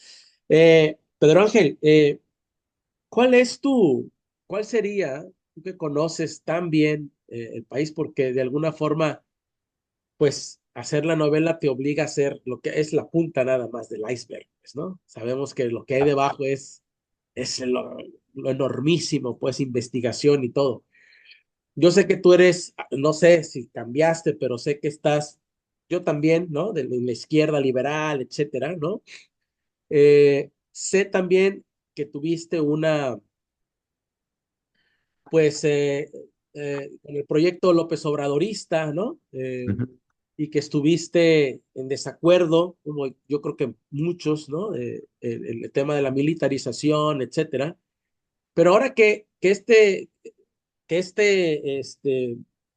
Pedro Ángel, ¿cuál es cuál sería, tú que conoces tan bien el país, porque de alguna forma, pues hacer la novela te obliga a hacer lo que es la punta nada más del iceberg, pues, ¿no? Sabemos que lo que hay debajo es lo enormísimo, pues investigación y todo. Yo sé que tú eres, no sé si cambiaste, pero sé que estás, yo también, ¿no? De la izquierda liberal, etcétera, ¿no? Sé también que tuviste pues, con el proyecto López Obradorista, ¿no? Ujú. Y que estuviste en desacuerdo, como yo creo que muchos, ¿no? El tema de la militarización, etcétera. Pero ahora que este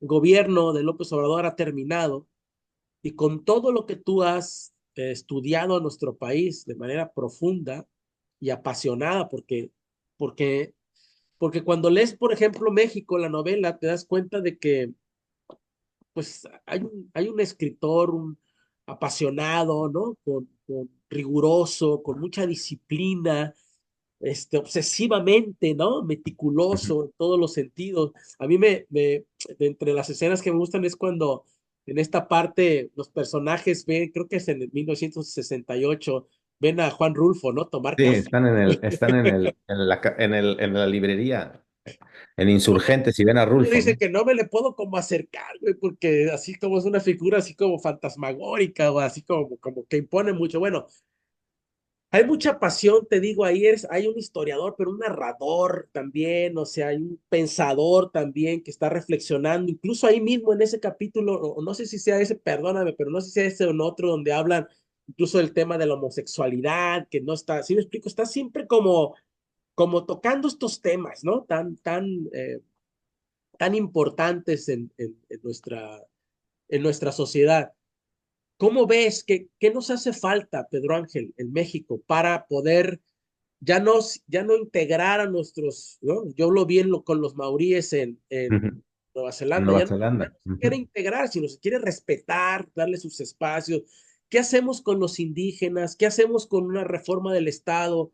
gobierno de López Obrador ha terminado y con todo lo que tú has estudiado en nuestro país de manera profunda y apasionada, porque, porque cuando lees, por ejemplo, México, la novela, te das cuenta de que pues hay un escritor un apasionado, ¿no? Riguroso, con mucha disciplina, obsesivamente, ¿no? Ujú. Meticuloso en todos los sentidos. A mí de entre las escenas que me gustan es cuando en esta parte los personajes ven, creo que es en el 1968, ven a Juan Rulfo, ¿no? Tomar Sí, café. en la librería, en Uno, Insurgentes, y ven a uno Rulfo, dice ¿no? que no me le puedo como acercar, güey, porque así como es una figura así como fantasmagórica o así como que impone mucho. Bueno, hay mucha pasión, te digo, hay un historiador, pero un narrador también, o sea, hay un pensador también que está reflexionando, incluso ahí mismo en ese capítulo, o no sé si sea ese, perdóname, pero no sé si sea ese o en otro, donde hablan incluso del tema de la homosexualidad, que no está, si me explico, está siempre como tocando estos temas, ¿no? Tan importantes en nuestra sociedad. ¿Cómo ves qué nos hace falta, Pedro Ángel, en México para poder ya no integrar a nuestros, ¿no? Yo lo vi con los maoríes Ujú. en Nueva En Zelanda, Nueva ya Zelanda. no se quiere Ujú. integrar, sino se quiere respetar, darle sus espacios. ¿Qué hacemos con los indígenas? ¿Qué hacemos con una reforma del Estado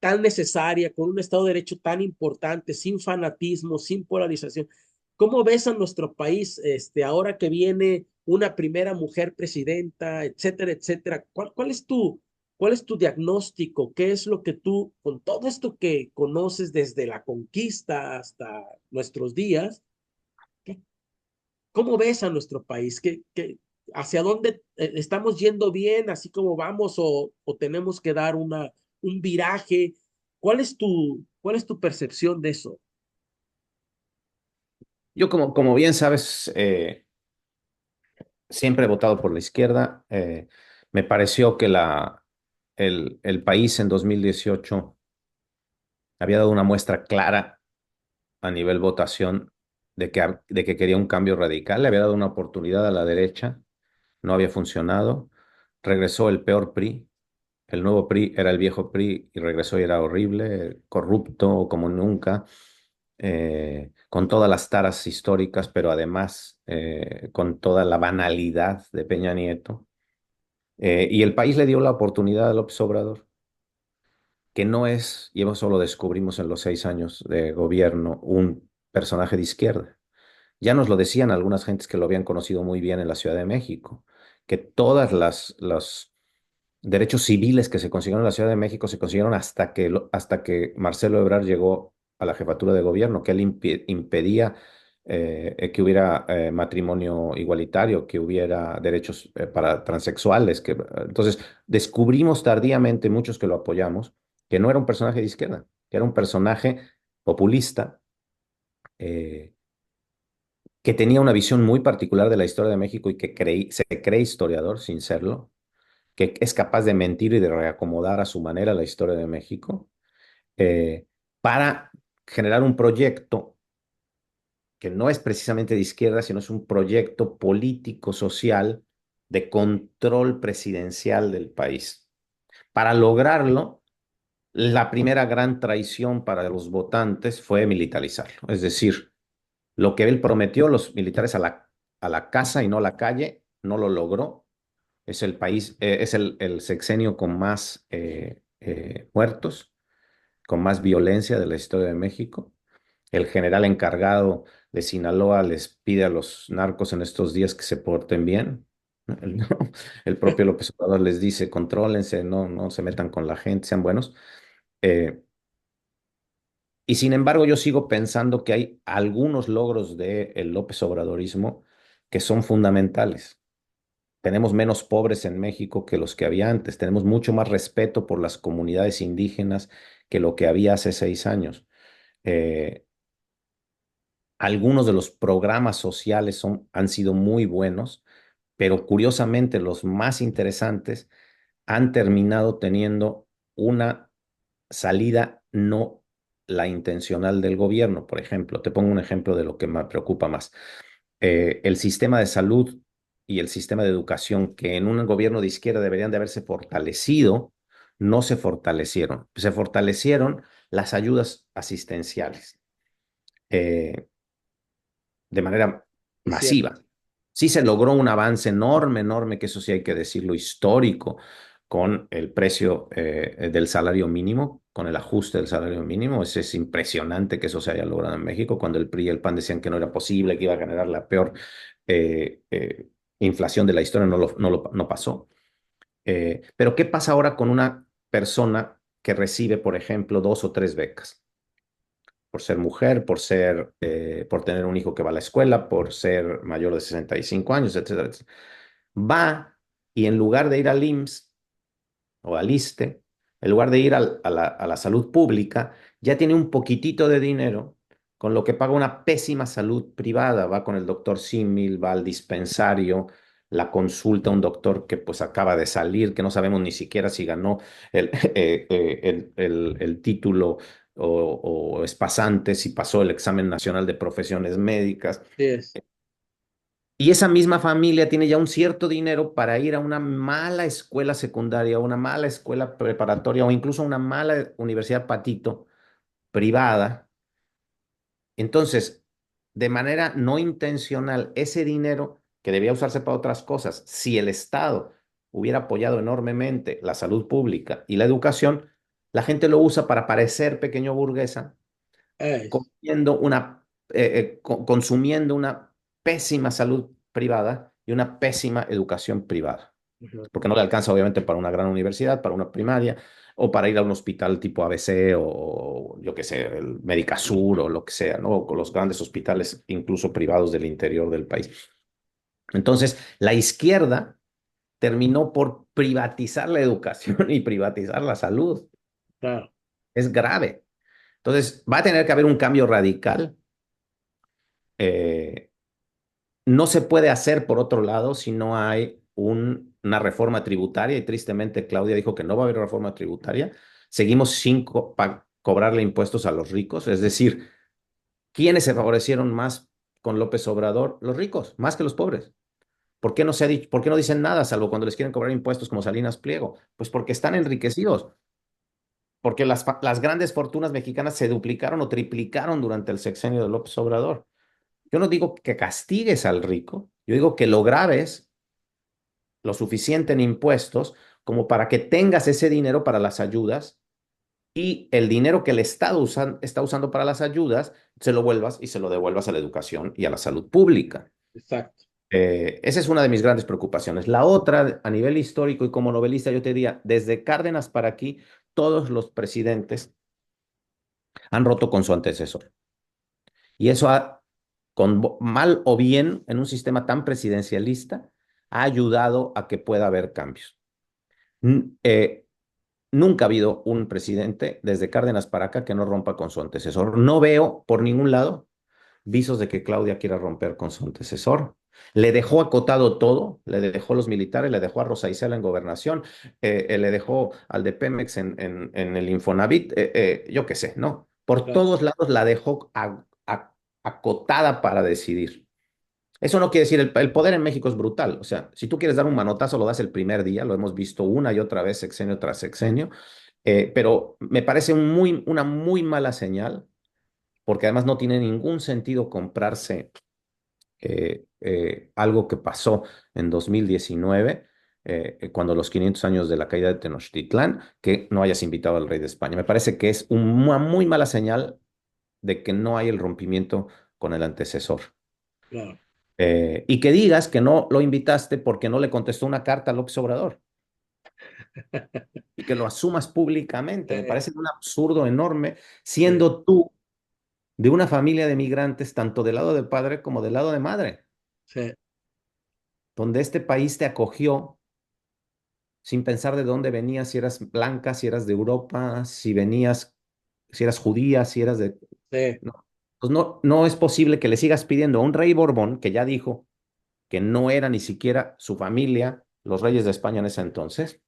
tan necesaria, con un Estado de Derecho tan importante, sin fanatismo, sin polarización? ¿Cómo ves a nuestro país ahora que viene una primera mujer presidenta, etcétera, etcétera? ¿Cuál es tu diagnóstico? ¿Qué es lo que tú, con todo esto que conoces desde la conquista hasta nuestros días, qué- cómo ves a nuestro país? ¿Hacia dónde estamos yendo bien, así como vamos, o tenemos que dar un viraje? ¿Cuál es tu percepción de eso? Yo, como bien sabes, siempre he votado por la izquierda. Me pareció que el país en 2018 había dado una muestra clara a nivel votación de que quería un cambio radical. Le había dado una oportunidad a la derecha, no había funcionado. Regresó el peor PRI. El nuevo PRI era el viejo PRI y regresó y era horrible, corrupto como nunca, con todas las taras históricas, pero además con toda la banalidad de Peña Nieto. Y el país le dio la oportunidad a López Obrador, que no es, y eso lo descubrimos en los 6 años de gobierno, un personaje de izquierda. Ya nos lo decían algunas gentes que lo habían conocido muy bien en la Ciudad de México, que todas los derechos civiles que se consiguieron en la Ciudad de México se consiguieron hasta que Marcelo Ebrard llegó a la jefatura de gobierno, que él impedía que hubiera matrimonio igualitario, que hubiera derechos para transexuales. Entonces, descubrimos tardíamente, muchos que lo apoyamos, que no era un personaje de izquierda, que era un personaje populista, eh, que tenía una visión muy particular de la historia de México y que se cree historiador sin serlo, que es capaz de mentir y de reacomodar a su manera la historia de México, eh, para generar un proyecto que no es precisamente de izquierda, sino es un proyecto político, social, de control presidencial del país. Para lograrlo, la primera gran traición para los votantes fue militarizarlo. Es decir, lo que él prometió, los militares a la casa y no a la calle, no lo logró. Es el país, es el sexenio con más muertos, con más violencia de la historia de México. El general encargado de Sinaloa les pide a los narcos en estos días que se porten bien. El, el propio López Obrador les dice, contrólense, no se metan con la gente, sean buenos. Eh, y sin embargo, yo sigo pensando que hay algunos logros del López Obradorismo que son fundamentales. Tenemos menos pobres en México que los que había antes. Tenemos mucho más respeto por las comunidades indígenas que lo que había hace 6 años. Eh, Algunos de los programas sociales han sido muy buenos, pero curiosamente los más interesantes han terminado teniendo una salida no la intencional del gobierno. Por ejemplo, te pongo un ejemplo de lo que me preocupa más. El sistema de salud y el sistema de educación, que en un gobierno de izquierda deberían de haberse fortalecido, no se fortalecieron. Se fortalecieron las ayudas asistenciales. De manera Es cierto. masiva. Sí se logró un avance enorme, enorme, que eso sí hay que decirlo, histórico, con el precio del salario mínimo, con el ajuste del salario mínimo. Es impresionante que eso se haya logrado en México, cuando el PRI y el PAN decían que no era posible, que iba a generar la peor eh, eh, inflación de la historia, no pasó. Pero ¿qué pasa ahora con una persona que recibe, por ejemplo, 2 o 3 becas? Por ser mujer, por tener un hijo que va a la escuela, por ser mayor de 65 años, etcétera, etcétera. Va y en lugar de ir al IMSS o al ISSSTE, en lugar de ir a la salud pública, ya tiene un poquitito de dinero, con lo que paga una pésima salud privada. Va con el doctor símil, va al dispensario, la consulta a un doctor que pues acaba de salir, que no sabemos ni siquiera si ganó el, el título o es pasante, si pasó el examen nacional de profesiones médicas. Sí es. Y esa misma familia tiene ya un cierto dinero para ir a una mala escuela secundaria, una mala escuela preparatoria o incluso a una mala universidad patito privada. Entonces, de manera no intencional, ese dinero que debía usarse para otras cosas, si el Estado hubiera apoyado enormemente la salud pública y la educación, la gente lo usa para parecer pequeño burguesa, Es. consumiendo una pésima salud privada y una pésima educación privada, Ujú. porque no le alcanza obviamente para una gran universidad, para una primaria, o para ir a un hospital tipo ABC o yo qué sé, el Medicasur o lo que sea, ¿no? O con los grandes hospitales, incluso privados del interior del país. Entonces, la izquierda terminó por privatizar la educación y privatizar la salud. Claro. Es grave. Entonces, va a tener que haber un cambio radical. Eh, No se puede hacer, por otro lado, si no hay una reforma tributaria, y tristemente Claudia dijo que no va a haber reforma tributaria. Seguimos sin cobrarle impuestos a los ricos, es decir, ¿quiénes se favorecieron más con López Obrador? Los ricos, más que los pobres. ¿Por qué no se ha dicho, por qué no dicen nada, salvo cuando les quieren cobrar impuestos como Salinas Pliego? Pues porque están enriquecidos, porque las grandes fortunas mexicanas se duplicaron o triplicaron durante el sexenio de López Obrador. Yo no digo que castigues al rico, yo digo que lo graves lo suficiente en impuestos como para que tengas ese dinero para las ayudas, y el dinero que el Estado está usando para las ayudas se lo vuelvas y se lo devuelvas a la educación y a la salud pública. Exacto. Esa es una de mis grandes preocupaciones. La otra, a nivel histórico y como novelista, yo te diría, desde Cárdenas para aquí, todos los presidentes han roto con su antecesor. Y eso con mal o bien, en un sistema tan presidencialista, ha ayudado a que pueda haber cambios. N- eh, Nunca ha habido un presidente desde Cárdenas para acá que no rompa con su antecesor. No veo por ningún lado visos de que Claudia quiera romper con su antecesor. Le dejó acotado todo, le dejó los militares, le dejó a Rosa Isela en gobernación, le dejó al de Pemex en el Infonavit, yo qué sé, ¿no? Por claro, todos lados la dejó acotada para decidir. Eso no quiere decir, el poder en México es brutal. O sea, si tú quieres dar un manotazo, lo das el primer día, lo hemos visto una y otra vez, sexenio tras sexenio, pero me parece una muy mala señal, porque además no tiene ningún sentido comprarse algo que pasó en 2019, cuando los 500 años de la caída de Tenochtitlán, que no hayas invitado al rey de España. Me parece que es una muy mala señal de que no hay el rompimiento con el antecesor. claro. Y que digas que no lo invitaste porque no le contestó una carta a López Obrador y que lo asumas públicamente. Me parece un absurdo enorme, Sí, siendo tú de una familia de migrantes, tanto del lado de padre como del lado de madre, sí, donde este país te acogió sin pensar de dónde venías, si eras blanca, si eras de Europa, si venías, si eras judía, si eras de... sí, No, pues no es posible que le sigas pidiendo a un rey Borbón que ya dijo que no era ni siquiera su familia, los reyes de España en ese entonces,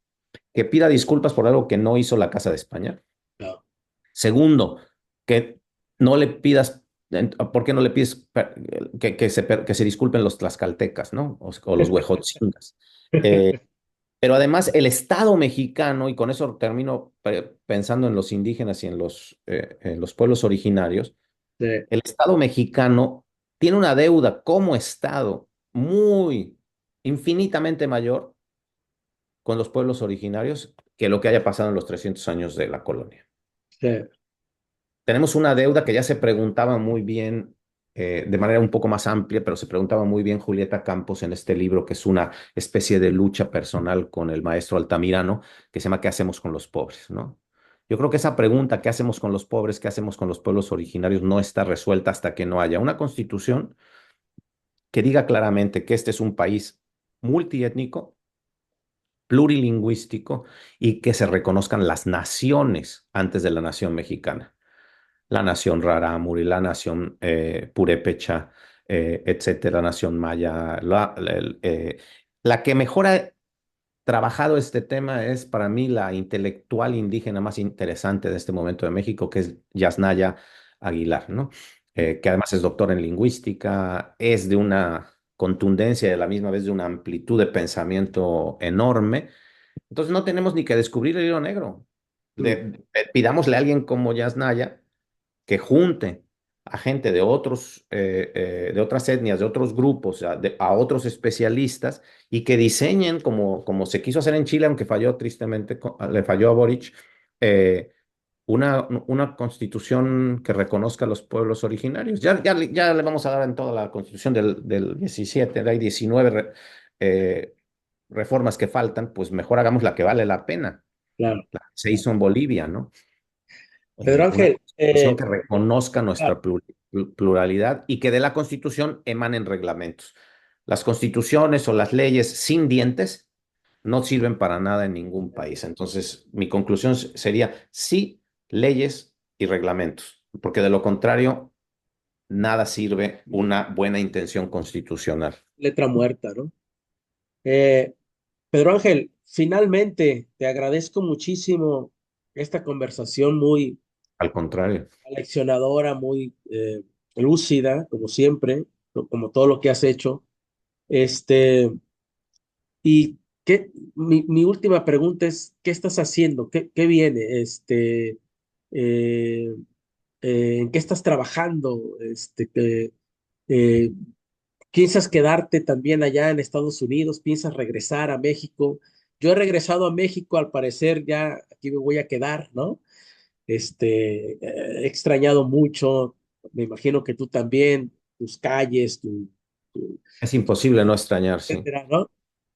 que pida disculpas por algo que no hizo la Casa de España. claro. Segundo, que no le pidas, ¿por qué no le pides que se disculpen los tlaxcaltecas, ¿no? O los huejotzingas. Pero además el Estado mexicano, y con eso termino pensando en los indígenas y en los pueblos originarios, Sí, el Estado mexicano tiene una deuda como Estado muy infinitamente mayor con los pueblos originarios que lo que haya pasado en los 300 años de la colonia. sí, Tenemos una deuda que ya se preguntaba muy bien, de manera un poco más amplia, pero se preguntaba muy bien Julieta Campos en este libro, que es una especie de lucha personal con el maestro Altamirano, que se llama ¿Qué hacemos con los pobres? ¿No? Yo creo que esa pregunta, ¿qué hacemos con los pobres? ¿Qué hacemos con los pueblos originarios? No está resuelta hasta que no haya una constitución que diga claramente que este es un país multiétnico, plurilingüístico, y que se reconozcan las naciones antes de la nación mexicana. La nación rarámuri, la nación purépecha, etcétera, la nación maya. La que mejor ha trabajado este tema es para mí la intelectual indígena más interesante de este momento de México, que es Yasnaya Aguilar, ¿no? Que además es doctor en lingüística, es de una contundencia y a la misma vez de una amplitud de pensamiento enorme. Entonces no tenemos ni que descubrir el hilo negro. mm, Pidámosle a alguien como Yasnaya que junte a gente de otras etnias, de otros grupos, a otros especialistas y que diseñen, como se quiso hacer en Chile, aunque falló tristemente, le falló a Boric, eh, una constitución que reconozca a los pueblos originarios. Ya le vamos a dar en toda la constitución del 17, hay 19 reformas que faltan, pues mejor hagamos la que vale la pena. claro. La que se hizo en Bolivia, ¿no? Pedro Una Ángel, constitución que reconozca claro, nuestra pluralidad y que de la constitución emanen reglamentos. Las constituciones o las leyes sin dientes no sirven para nada en ningún país. Entonces, mi conclusión sería sí, leyes y reglamentos, porque de lo contrario, nada sirve una buena intención constitucional. letra muerta, ¿no? Eh, Pedro Ángel, finalmente te agradezco muchísimo esta conversación muy Al contrario, aleccionadora, muy lúcida, como siempre, como todo lo que has hecho. Este, y mi última pregunta es, ¿qué estás haciendo? ¿Qué viene? Eh, ¿En qué estás trabajando? Eh, ¿Piensas quedarte también allá en Estados Unidos? ¿Piensas regresar a México? Yo he regresado a México, al parecer ya aquí me voy a quedar, ¿no? He extrañado mucho, me imagino que tú también, tus calles, es imposible no extrañar, sí. etcétera, ¿no?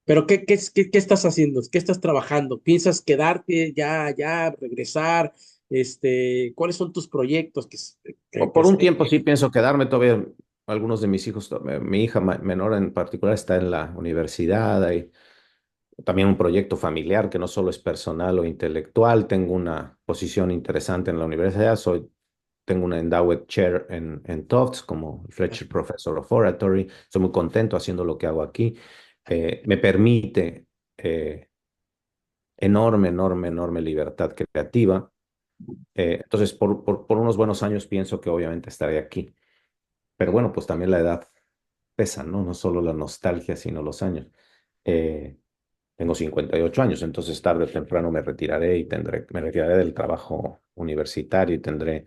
Pero ¿qué estás haciendo? ¿Qué estás trabajando? ¿Piensas quedarte ya, regresar? ¿Cuáles son tus proyectos que Por un sé tiempo que... sí pienso quedarme todavía. Algunos de mis hijos, mi hija menor en particular está en la universidad. Hay también un proyecto familiar que no solo es personal o intelectual. Tengo una posición interesante en la universidad. Soy tengo una endowed chair en Tufts como Fletcher Professor of Oratory. Estoy muy contento haciendo lo que hago aquí. Me permite enorme, enorme, enorme libertad creativa. Entonces, por unos buenos años pienso que obviamente estaré aquí. Pero bueno, pues también la edad pesa, ¿no? No solo la nostalgia, sino los años. Eh, Tengo 58 años, entonces tarde o temprano me retiraré y me retiraré del trabajo universitario y tendré,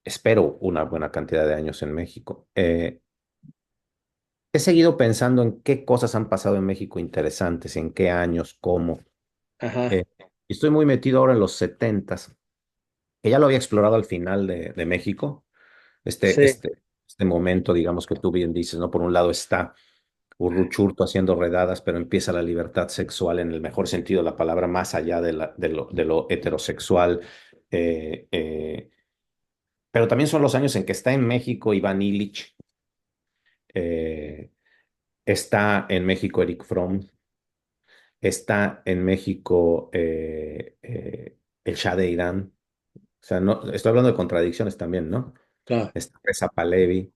espero, una buena cantidad de años en México. He seguido pensando en qué cosas han pasado en México interesantes, en qué años, cómo. Ajá. Eh, Estoy muy metido ahora en los setentas, que ya lo había explorado al final de México, este, Sí. este, este momento, digamos, que tú bien dices, ¿no? Por un lado está Urruchurtu haciendo redadas, pero empieza la libertad sexual en el mejor sentido de la palabra, más allá de lo heterosexual. Eh, eh, pero también son los años en que está en México Iván Illich, eh, está en México Eric Fromm, está en México el Shah de Irán. O sea, no, estoy hablando de contradicciones también, ¿no? Claro. Está Reza Pahlavi,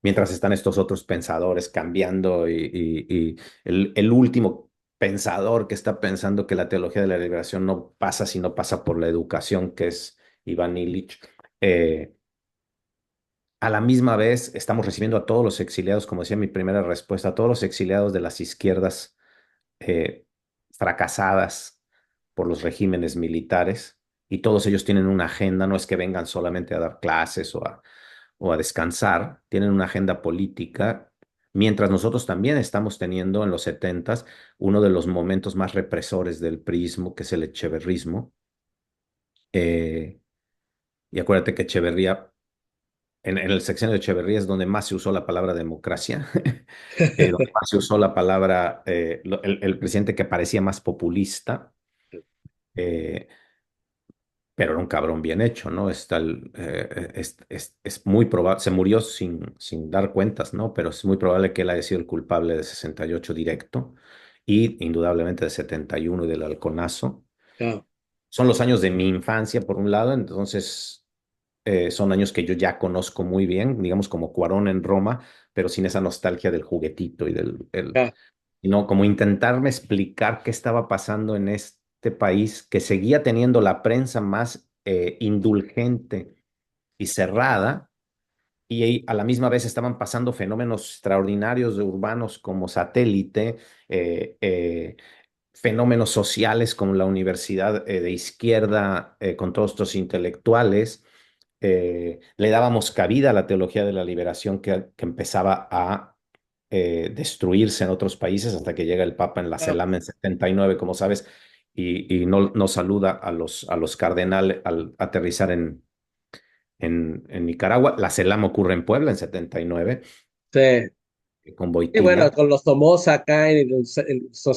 mientras están estos otros pensadores cambiando y el último pensador que está pensando que la teología de la liberación no pasa si no pasa por la educación, que es Iván Illich. Eh, a la misma vez estamos recibiendo a todos los exiliados, como decía mi primera respuesta, a todos los exiliados de las izquierdas eh, fracasadas por los regímenes militares y todos ellos tienen una agenda, no es que vengan solamente a dar clases o a descansar, tienen una agenda política, mientras nosotros también estamos teniendo en los setentas uno de los momentos más represores del priismo, que es el echeverrismo. Eh, y acuérdate que Echeverría, en el sexenio de Echeverría es donde más se usó la palabra democracia, donde más se usó la palabra, el presidente que parecía más populista, eh, pero era un cabrón bien hecho, ¿no? Es muy probable, se murió sin dar cuentas, ¿no? Pero es muy probable que él haya sido el culpable de 68 directo y indudablemente de 71 y del halconazo. Claro. Son los años de mi infancia, por un lado, entonces son años que yo ya conozco muy bien, digamos como Cuarón en Roma, pero sin esa nostalgia del juguetito Claro. sino como intentarme explicar qué estaba pasando en este país que seguía teniendo la prensa más indulgente y cerrada, y a la misma vez estaban pasando fenómenos extraordinarios de urbanos como satélite, eh, eh, fenómenos sociales como la universidad de izquierda con todos estos intelectuales. Le dábamos cabida a la teología de la liberación que empezaba a destruirse en otros países hasta que llega el Papa en la Claro. CELAM en 79, como sabes, y no saluda a los cardenales al aterrizar en Nicaragua. La CELAM ocurre en Puebla en 79, Sí. con Y bueno, Boitila. con los Somoza acá, los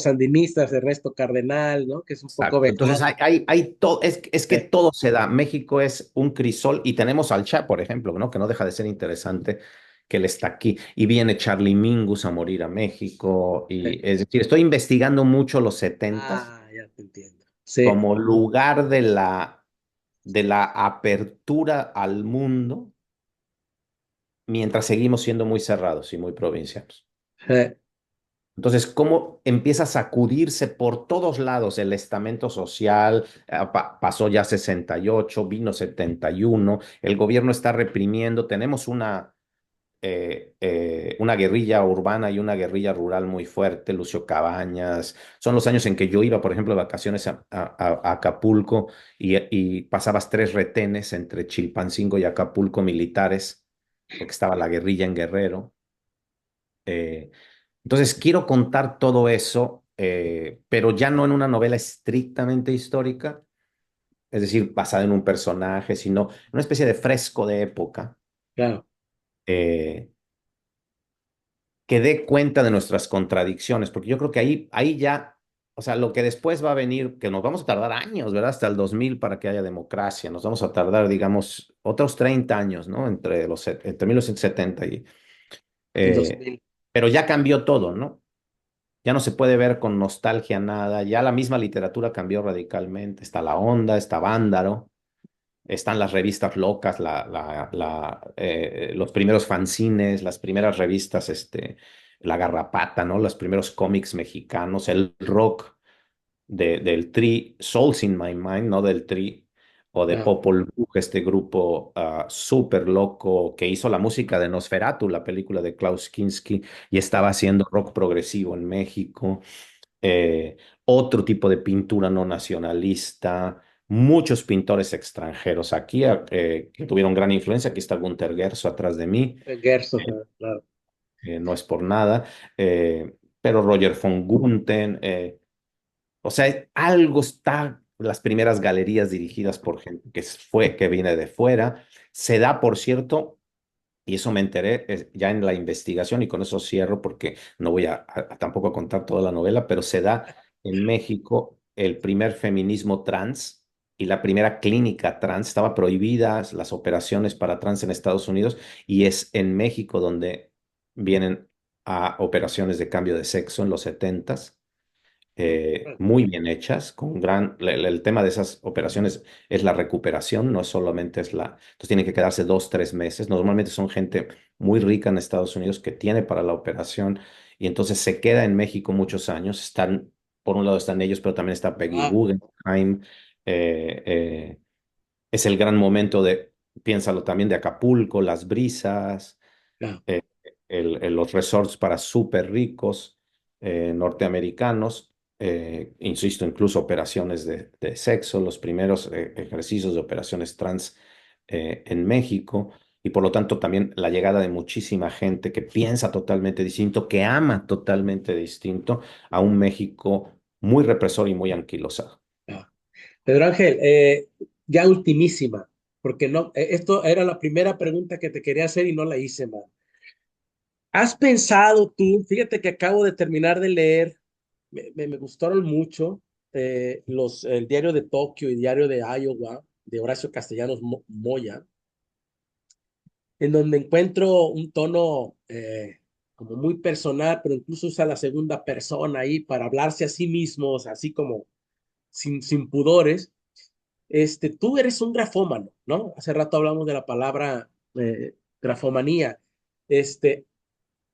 sandinistas, Ernesto Cardenal, ¿no? Que es un poco Exacto. Entonces, vejado. es que Sí. todo se da. México es un crisol y tenemos al Cha, por ejemplo, ¿no? Que no deja de ser interesante que él está aquí. Y viene Charlie Mingus a morir a México. Sí. Y es decir, estoy investigando mucho los setentas Ah, ya te entiendo. Sí. como lugar de la apertura al mundo, mientras seguimos siendo muy cerrados y muy provincianos. Sí. Entonces, ¿cómo empieza a sacudirse por todos lados el estamento social? Pasó ya 68, vino 71, el gobierno está reprimiendo, tenemos una guerrilla urbana y una guerrilla rural muy fuerte, Lucio Cabañas. Son los años en que yo iba, por ejemplo, de vacaciones a Acapulco y pasabas 3 retenes entre Chilpancingo y Acapulco militares, porque estaba la guerrilla en Guerrero. Eh, entonces, quiero contar todo eso, pero ya no en una novela estrictamente histórica, es decir, basada en un personaje, sino en una especie de fresco de época Claro. eh, que dé cuenta de nuestras contradicciones, porque yo creo que ahí ya, o sea, lo que después va a venir, que nos vamos a tardar años, ¿verdad? Hasta el 2000 para que haya democracia, nos vamos a tardar, digamos, otros 30 años, ¿no? Entre 1970 El dos eh, mil pero ya cambió todo, ¿no? Ya no se puede ver con nostalgia nada, ya la misma literatura cambió radicalmente. Está La Onda, está Vándaro, Están las revistas locas, los primeros fanzines, las primeras revistas, La Garrapata, ¿no? Los primeros cómics mexicanos, el rock del Tri, Souls in My Mind, ¿no? Del Tri, o de Ah, Popol Vuh, este grupo súper loco que hizo la música de Nosferatu, la película de Klaus Kinski, y estaba ah, haciendo rock progresivo en México. Otro tipo de pintura no nacionalista, muchos pintores extranjeros aquí que tuvieron gran influencia. Aquí está Günter Gerso atrás de mí, Gerso, claro. no es por nada, pero Roger von Gunthen, o sea, algo está, las primeras galerías dirigidas por gente que viene de fuera. Se da, por cierto, y eso me enteré ya en la investigación y con eso cierro porque no voy tampoco a contar toda la novela, pero se da en México el primer feminismo trans y la primera clínica trans. Estaba prohibidas las operaciones para trans en Estados Unidos y es en México donde vienen a operaciones de cambio de sexo en los setentas, muy bien hechas, el tema de esas operaciones es la recuperación, no solamente entonces tienen que quedarse 2, 3 meses. Normalmente son gente muy rica en Estados Unidos que tiene para la operación y entonces se queda en México muchos años. Por un lado están ellos, pero también está Peggy Ah, Guggenheim. eh, eh, es el gran momento piénsalo también, de Acapulco, Las Brisas, claro. eh, los resorts para súper ricos norteamericanos, insisto, incluso operaciones de sexo, los primeros ejercicios de operaciones trans en México, y por lo tanto también la llegada de muchísima gente que piensa totalmente distinto, que ama totalmente distinto a un México muy represor y muy anquilosado. Ah. Pedro Ángel, ya ultimísima, porque no, esto era la primera pregunta que te quería hacer y no la hice, man. ¿Has pensado tú? Fíjate que acabo de terminar de leer, me gustaron mucho el diario de Tokio y diario de Iowa, de Horacio Castellanos Moya, en donde encuentro un tono como muy personal, pero incluso usa la segunda persona ahí para hablarse a sí mismos, así como sin pudores. Tú eres un grafómano, ¿no? Hace rato hablamos de la palabra grafomanía. Este,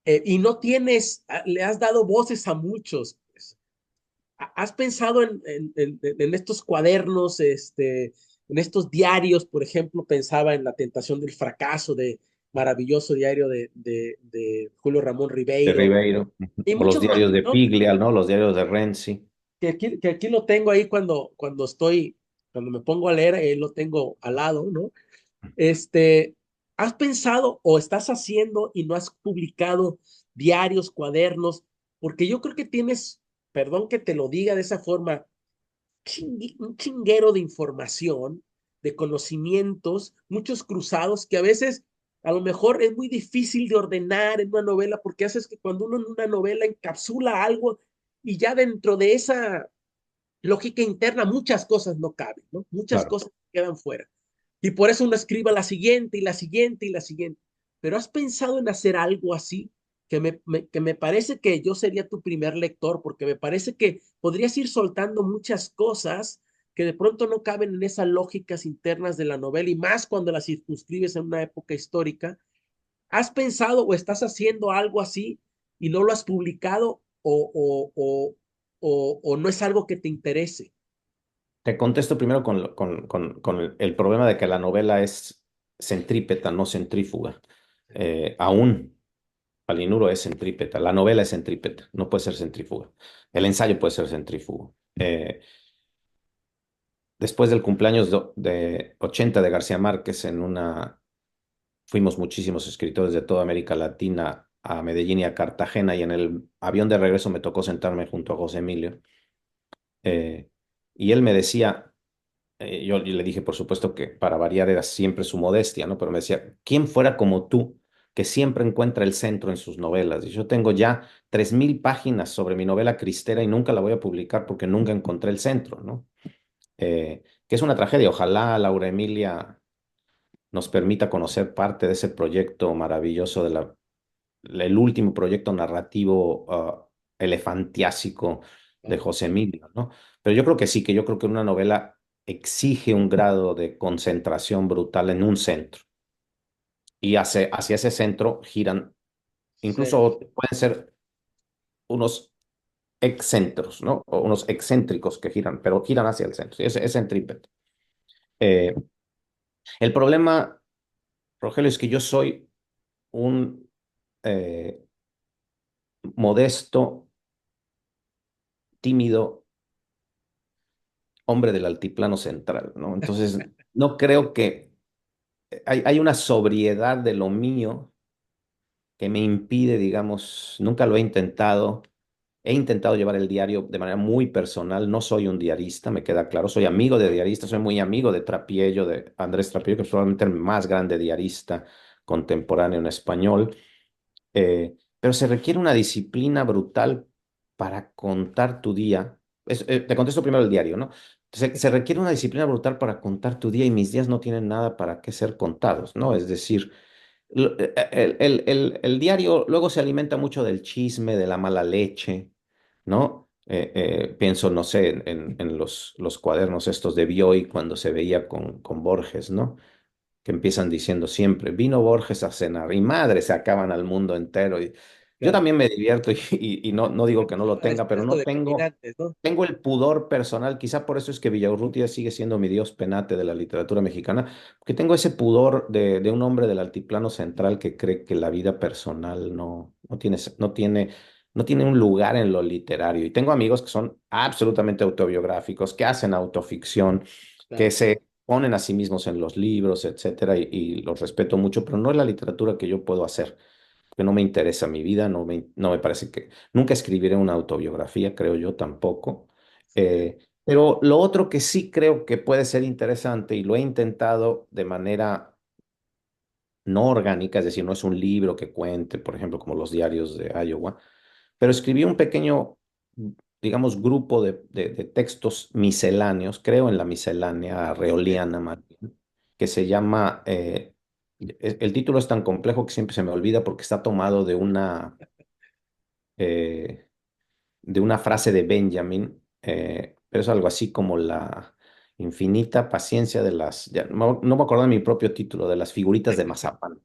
y no tienes, le has dado voces a muchos, pues. ¿Has pensado en estos cuadernos, en estos diarios? Por ejemplo, pensaba en La Tentación del Fracaso, de maravilloso diario de Julio Ramón De Ribeiro, Ribeiro, y o los muchos más, diarios de ¿no? Piglia, ¿no? Los diarios de Renzi. Que aquí lo tengo ahí cuando me pongo a leer, lo tengo al lado, ¿no? Este, ¿Has pensado o estás haciendo y no has publicado diarios, cuadernos? Porque yo creo que tienes, perdón que te lo diga de esa forma, un chinguero de información, de conocimientos, muchos cruzados que a veces a lo mejor es muy difícil de ordenar en una novela porque haces que cuando uno en una novela encapsula algo y ya dentro de esa lógica interna muchas cosas no caben, ¿no? Muchas Claro. cosas quedan fuera. Y por eso uno escriba la siguiente y la siguiente y la siguiente. Pero ¿has pensado en hacer algo así? Que me parece que yo sería tu primer lector, porque me parece que podrías ir soltando muchas cosas que de pronto no caben en esas lógicas internas de la novela y más cuando las circunscribes en una época histórica. ¿Has pensado o estás haciendo algo así y no lo has publicado o no es algo que te interese? Te contesto primero con el problema de que la novela es centrípeta, no centrífuga. Aún Palinuro es centrípeta, la novela es centrípeta, no puede ser centrífuga. El ensayo puede ser centrífugo. Después del cumpleaños de 80 de García Márquez, fuimos muchísimos escritores de toda América Latina a Medellín y a Cartagena, y en el avión de regreso me tocó sentarme junto a José Emilio. eh, y él me decía, yo le dije, por supuesto, que para variar era siempre su modestia, ¿no? Pero me decía, ¿quién fuera como tú, que siempre encuentra el centro en sus novelas? Y yo tengo ya 3000 páginas sobre mi novela Cristera y nunca la voy a publicar porque nunca encontré el centro, ¿no? Que es una tragedia. Ojalá Laura Emilia nos permita conocer parte de ese proyecto maravilloso el último proyecto narrativo elefantiásico de José Emilio, ¿no? Pero yo creo que sí, que yo creo que una novela exige un grado de concentración brutal en un centro. Y hacia ese centro giran, Sí, incluso pueden ser unos excentros, ¿no? O unos excéntricos que giran, pero giran hacia el centro. Sí, es centrípeto. Eh, el problema, Rogelio, es que yo soy un eh, modesto, tímido hombre del altiplano central, ¿no? Entonces, no creo que hay una sobriedad de lo mío que me impide, digamos, nunca lo he intentado. He intentado llevar el diario de manera muy personal. No soy un diarista, me queda claro. Soy amigo de diaristas, soy muy amigo de Trapiello, de Andrés Trapiello, que es probablemente el más grande diarista contemporáneo en español. Pero se requiere una disciplina brutal para contar tu día. Te contesto primero el diario, ¿no? Se requiere una disciplina brutal para contar tu día y mis días no tienen nada para qué ser contados, ¿no? Es decir, el diario luego se alimenta mucho del chisme, de la mala leche, ¿no? Pienso, no sé, en los cuadernos estos de Bioy cuando se veía con Borges, ¿no? Que empiezan diciendo siempre, vino Borges a cenar y madre, se acaban al mundo entero. Y yo claro. también me divierto y no digo que no lo tenga, pero Esto no de tengo, caminantes, ¿no? tengo el pudor personal, quizá por eso es que Villaurrutia sigue siendo mi dios penate de la literatura mexicana, porque tengo ese pudor de un hombre del altiplano central que cree que la vida personal no tiene un lugar en lo literario. Y tengo amigos que son absolutamente autobiográficos, que hacen autoficción, que Claro. se ponen a sí mismos en los libros, etcétera, y los respeto mucho, pero no es la literatura que yo puedo hacer, porque no me interesa mi vida, no me parece que, nunca escribiré una autobiografía, creo yo tampoco. Sí. Pero lo otro que sí creo que puede ser interesante, y lo he intentado de manera no orgánica, es decir, no es un libro que cuente, por ejemplo, como los diarios de Iowa, pero escribí un pequeño, digamos, grupo de textos misceláneos, creo en la miscelánea Sí. reoliana más bien, que se llama, el título es tan complejo que siempre se me olvida porque está tomado eh, de una frase de Benjamin, pero es algo así como la infinita paciencia no me acuerdo de mi propio título, de las figuritas de Mazapán.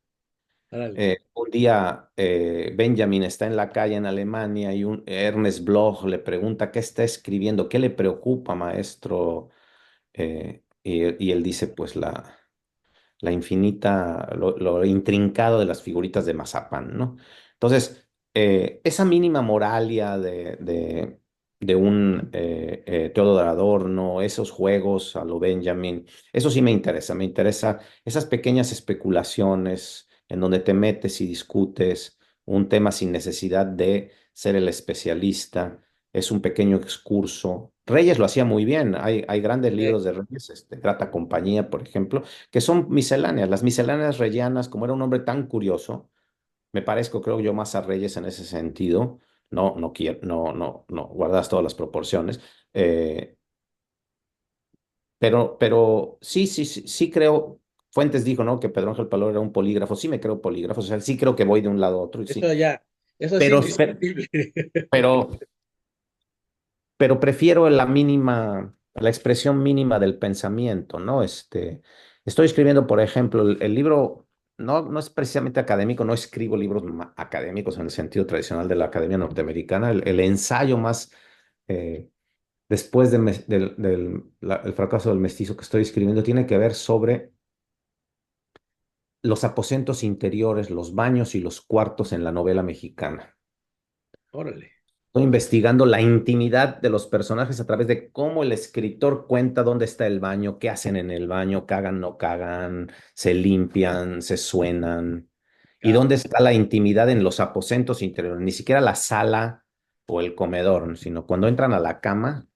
Órale. Un día Benjamin está en la calle en Alemania y Ernest Bloch le pregunta qué está escribiendo, qué le preocupa, maestro. Y él dice, pues la infinita, lo intrincado de las figuritas de Mazapán, ¿no? Entonces, esa mínima moralia de un Teodoro Adorno, esos juegos a lo Benjamin, eso sí me interesa esas pequeñas especulaciones en donde te metes y discutes un tema sin necesidad de ser el especialista, es un pequeño excurso. Reyes lo hacía muy bien, hay grandes Sí. libros de Reyes, Grata Compañía, por ejemplo, que son misceláneas. Las misceláneas reyanas, como era un hombre tan curioso, me parezco, creo yo, más a Reyes en ese sentido. No quiero, no, guardas todas las proporciones. eh, pero sí creo, Fuentes dijo, ¿no? Que Pedro Ángel Palor era un polígrafo. Sí me creo polígrafo, o sea, sí creo que voy de un lado a otro, y sí. Eso ya, eso es Pero, pero, indiscutible. pero pero prefiero la expresión mínima del pensamiento, ¿no? Estoy escribiendo, por ejemplo, el libro no es precisamente académico, no escribo libros académicos en el sentido tradicional de la academia norteamericana. El ensayo más, eh, después el fracaso del mestizo que estoy escribiendo, tiene que ver sobre los aposentos interiores, los baños y los cuartos en la novela mexicana. Órale. Estoy investigando la intimidad de los personajes a través de cómo el escritor cuenta dónde está el baño, qué hacen en el baño, cagan, no cagan, se limpian, se suenan, y Claro. dónde está la intimidad en los aposentos interiores, ni siquiera la sala o el comedor, sino cuando entran a la cama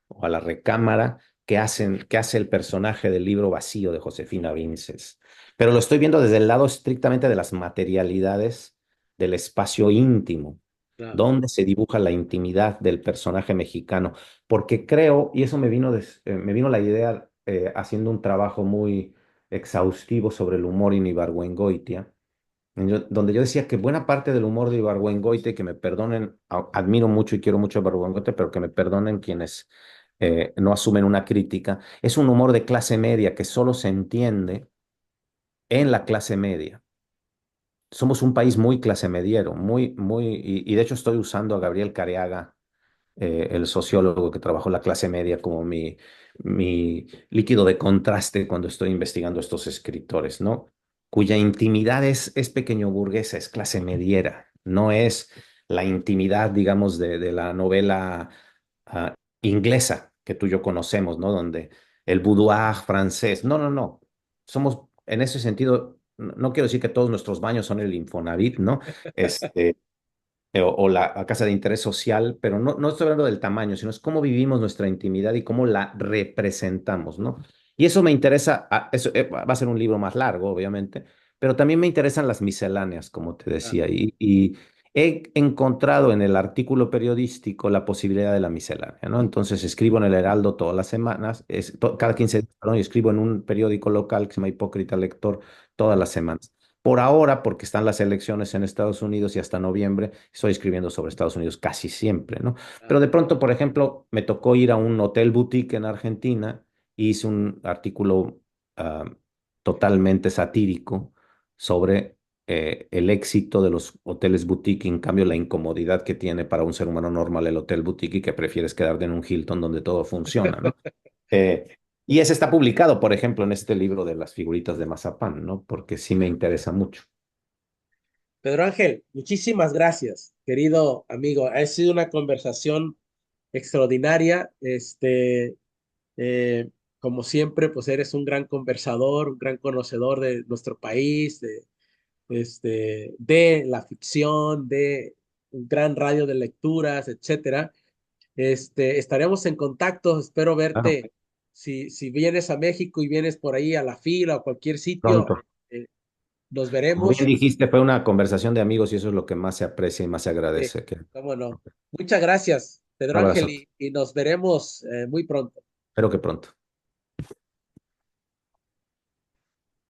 o a la recámara, qué hace el personaje del libro Vacío de Josefina Vinces. Pero lo estoy viendo desde el lado estrictamente de las materialidades del espacio íntimo, Claro. dónde se dibuja la intimidad del personaje mexicano, porque creo, y eso me vino la idea haciendo un trabajo muy exhaustivo sobre el humor en Ibargüengoitia, donde yo decía que buena parte del humor de Ibargüengoitia, que me perdonen, admiro mucho y quiero mucho a Ibargüengoitia, pero que me perdonen quienes no asumen una crítica. Es un humor de clase media que solo se entiende en la clase media. Somos un país muy clase mediero, y de hecho estoy usando a Gabriel Careaga, el sociólogo que trabajó la clase media, como mi líquido de contraste cuando estoy investigando estos escritores, ¿no? Cuya intimidad es pequeño burguesa, es clase mediera, no es la intimidad, digamos, de la novela inglesa que tú y yo conocemos, ¿no? Donde el boudoir francés, no, no, no. Somos, en ese sentido, no quiero decir que todos nuestros baños son el Infonavit, ¿no? Este, o la casa de interés social, pero no estoy hablando del tamaño, sino es cómo vivimos nuestra intimidad y cómo la representamos, ¿no? Y eso me interesa, eso va a ser un libro más largo, obviamente, pero también me interesan las misceláneas, como te Ah, decía, y he encontrado en el artículo periodístico la posibilidad de la miscelánea, ¿no? Entonces escribo en el Heraldo todas las semanas, cada ah, 15 días, perdón, y escribo en un periódico local que se llama Hipócrita Lector todas ah, las semanas. Por ahora, porque están las elecciones en Estados Unidos y hasta noviembre, estoy escribiendo sobre Estados Unidos casi siempre, ¿no? ah. Pero de pronto, por ejemplo, me tocó ir a un hotel boutique en Argentina y hice un artículo ah, totalmente satírico sobre el éxito de los hoteles boutique, y en cambio la incomodidad que tiene para un ser humano normal el hotel boutique y que prefieres quedarte en un Hilton donde todo funciona, ¿no? Y ese está publicado, por ejemplo, en este libro de las figuritas de Mazapán, ¿no? Porque sí me interesa mucho. Pedro Ángel, muchísimas gracias, querido amigo. Ha sido una conversación extraordinaria. Eh, Como siempre, pues eres un gran conversador, un gran conocedor de nuestro país, de la ficción, de un gran radio de lecturas, etcétera. Estaremos en contacto. Espero Claro, verte si vienes a México y vienes por ahí a la fila o cualquier sitio. pronto. eh, Nos Como bien veremos. dijiste, fue una conversación de amigos y eso es lo que más se aprecia y más se Sí, agradece. cómo no. Muchas gracias, Un Pedro Ángel, abrazo. y nos veremos muy pronto. Espero que pronto.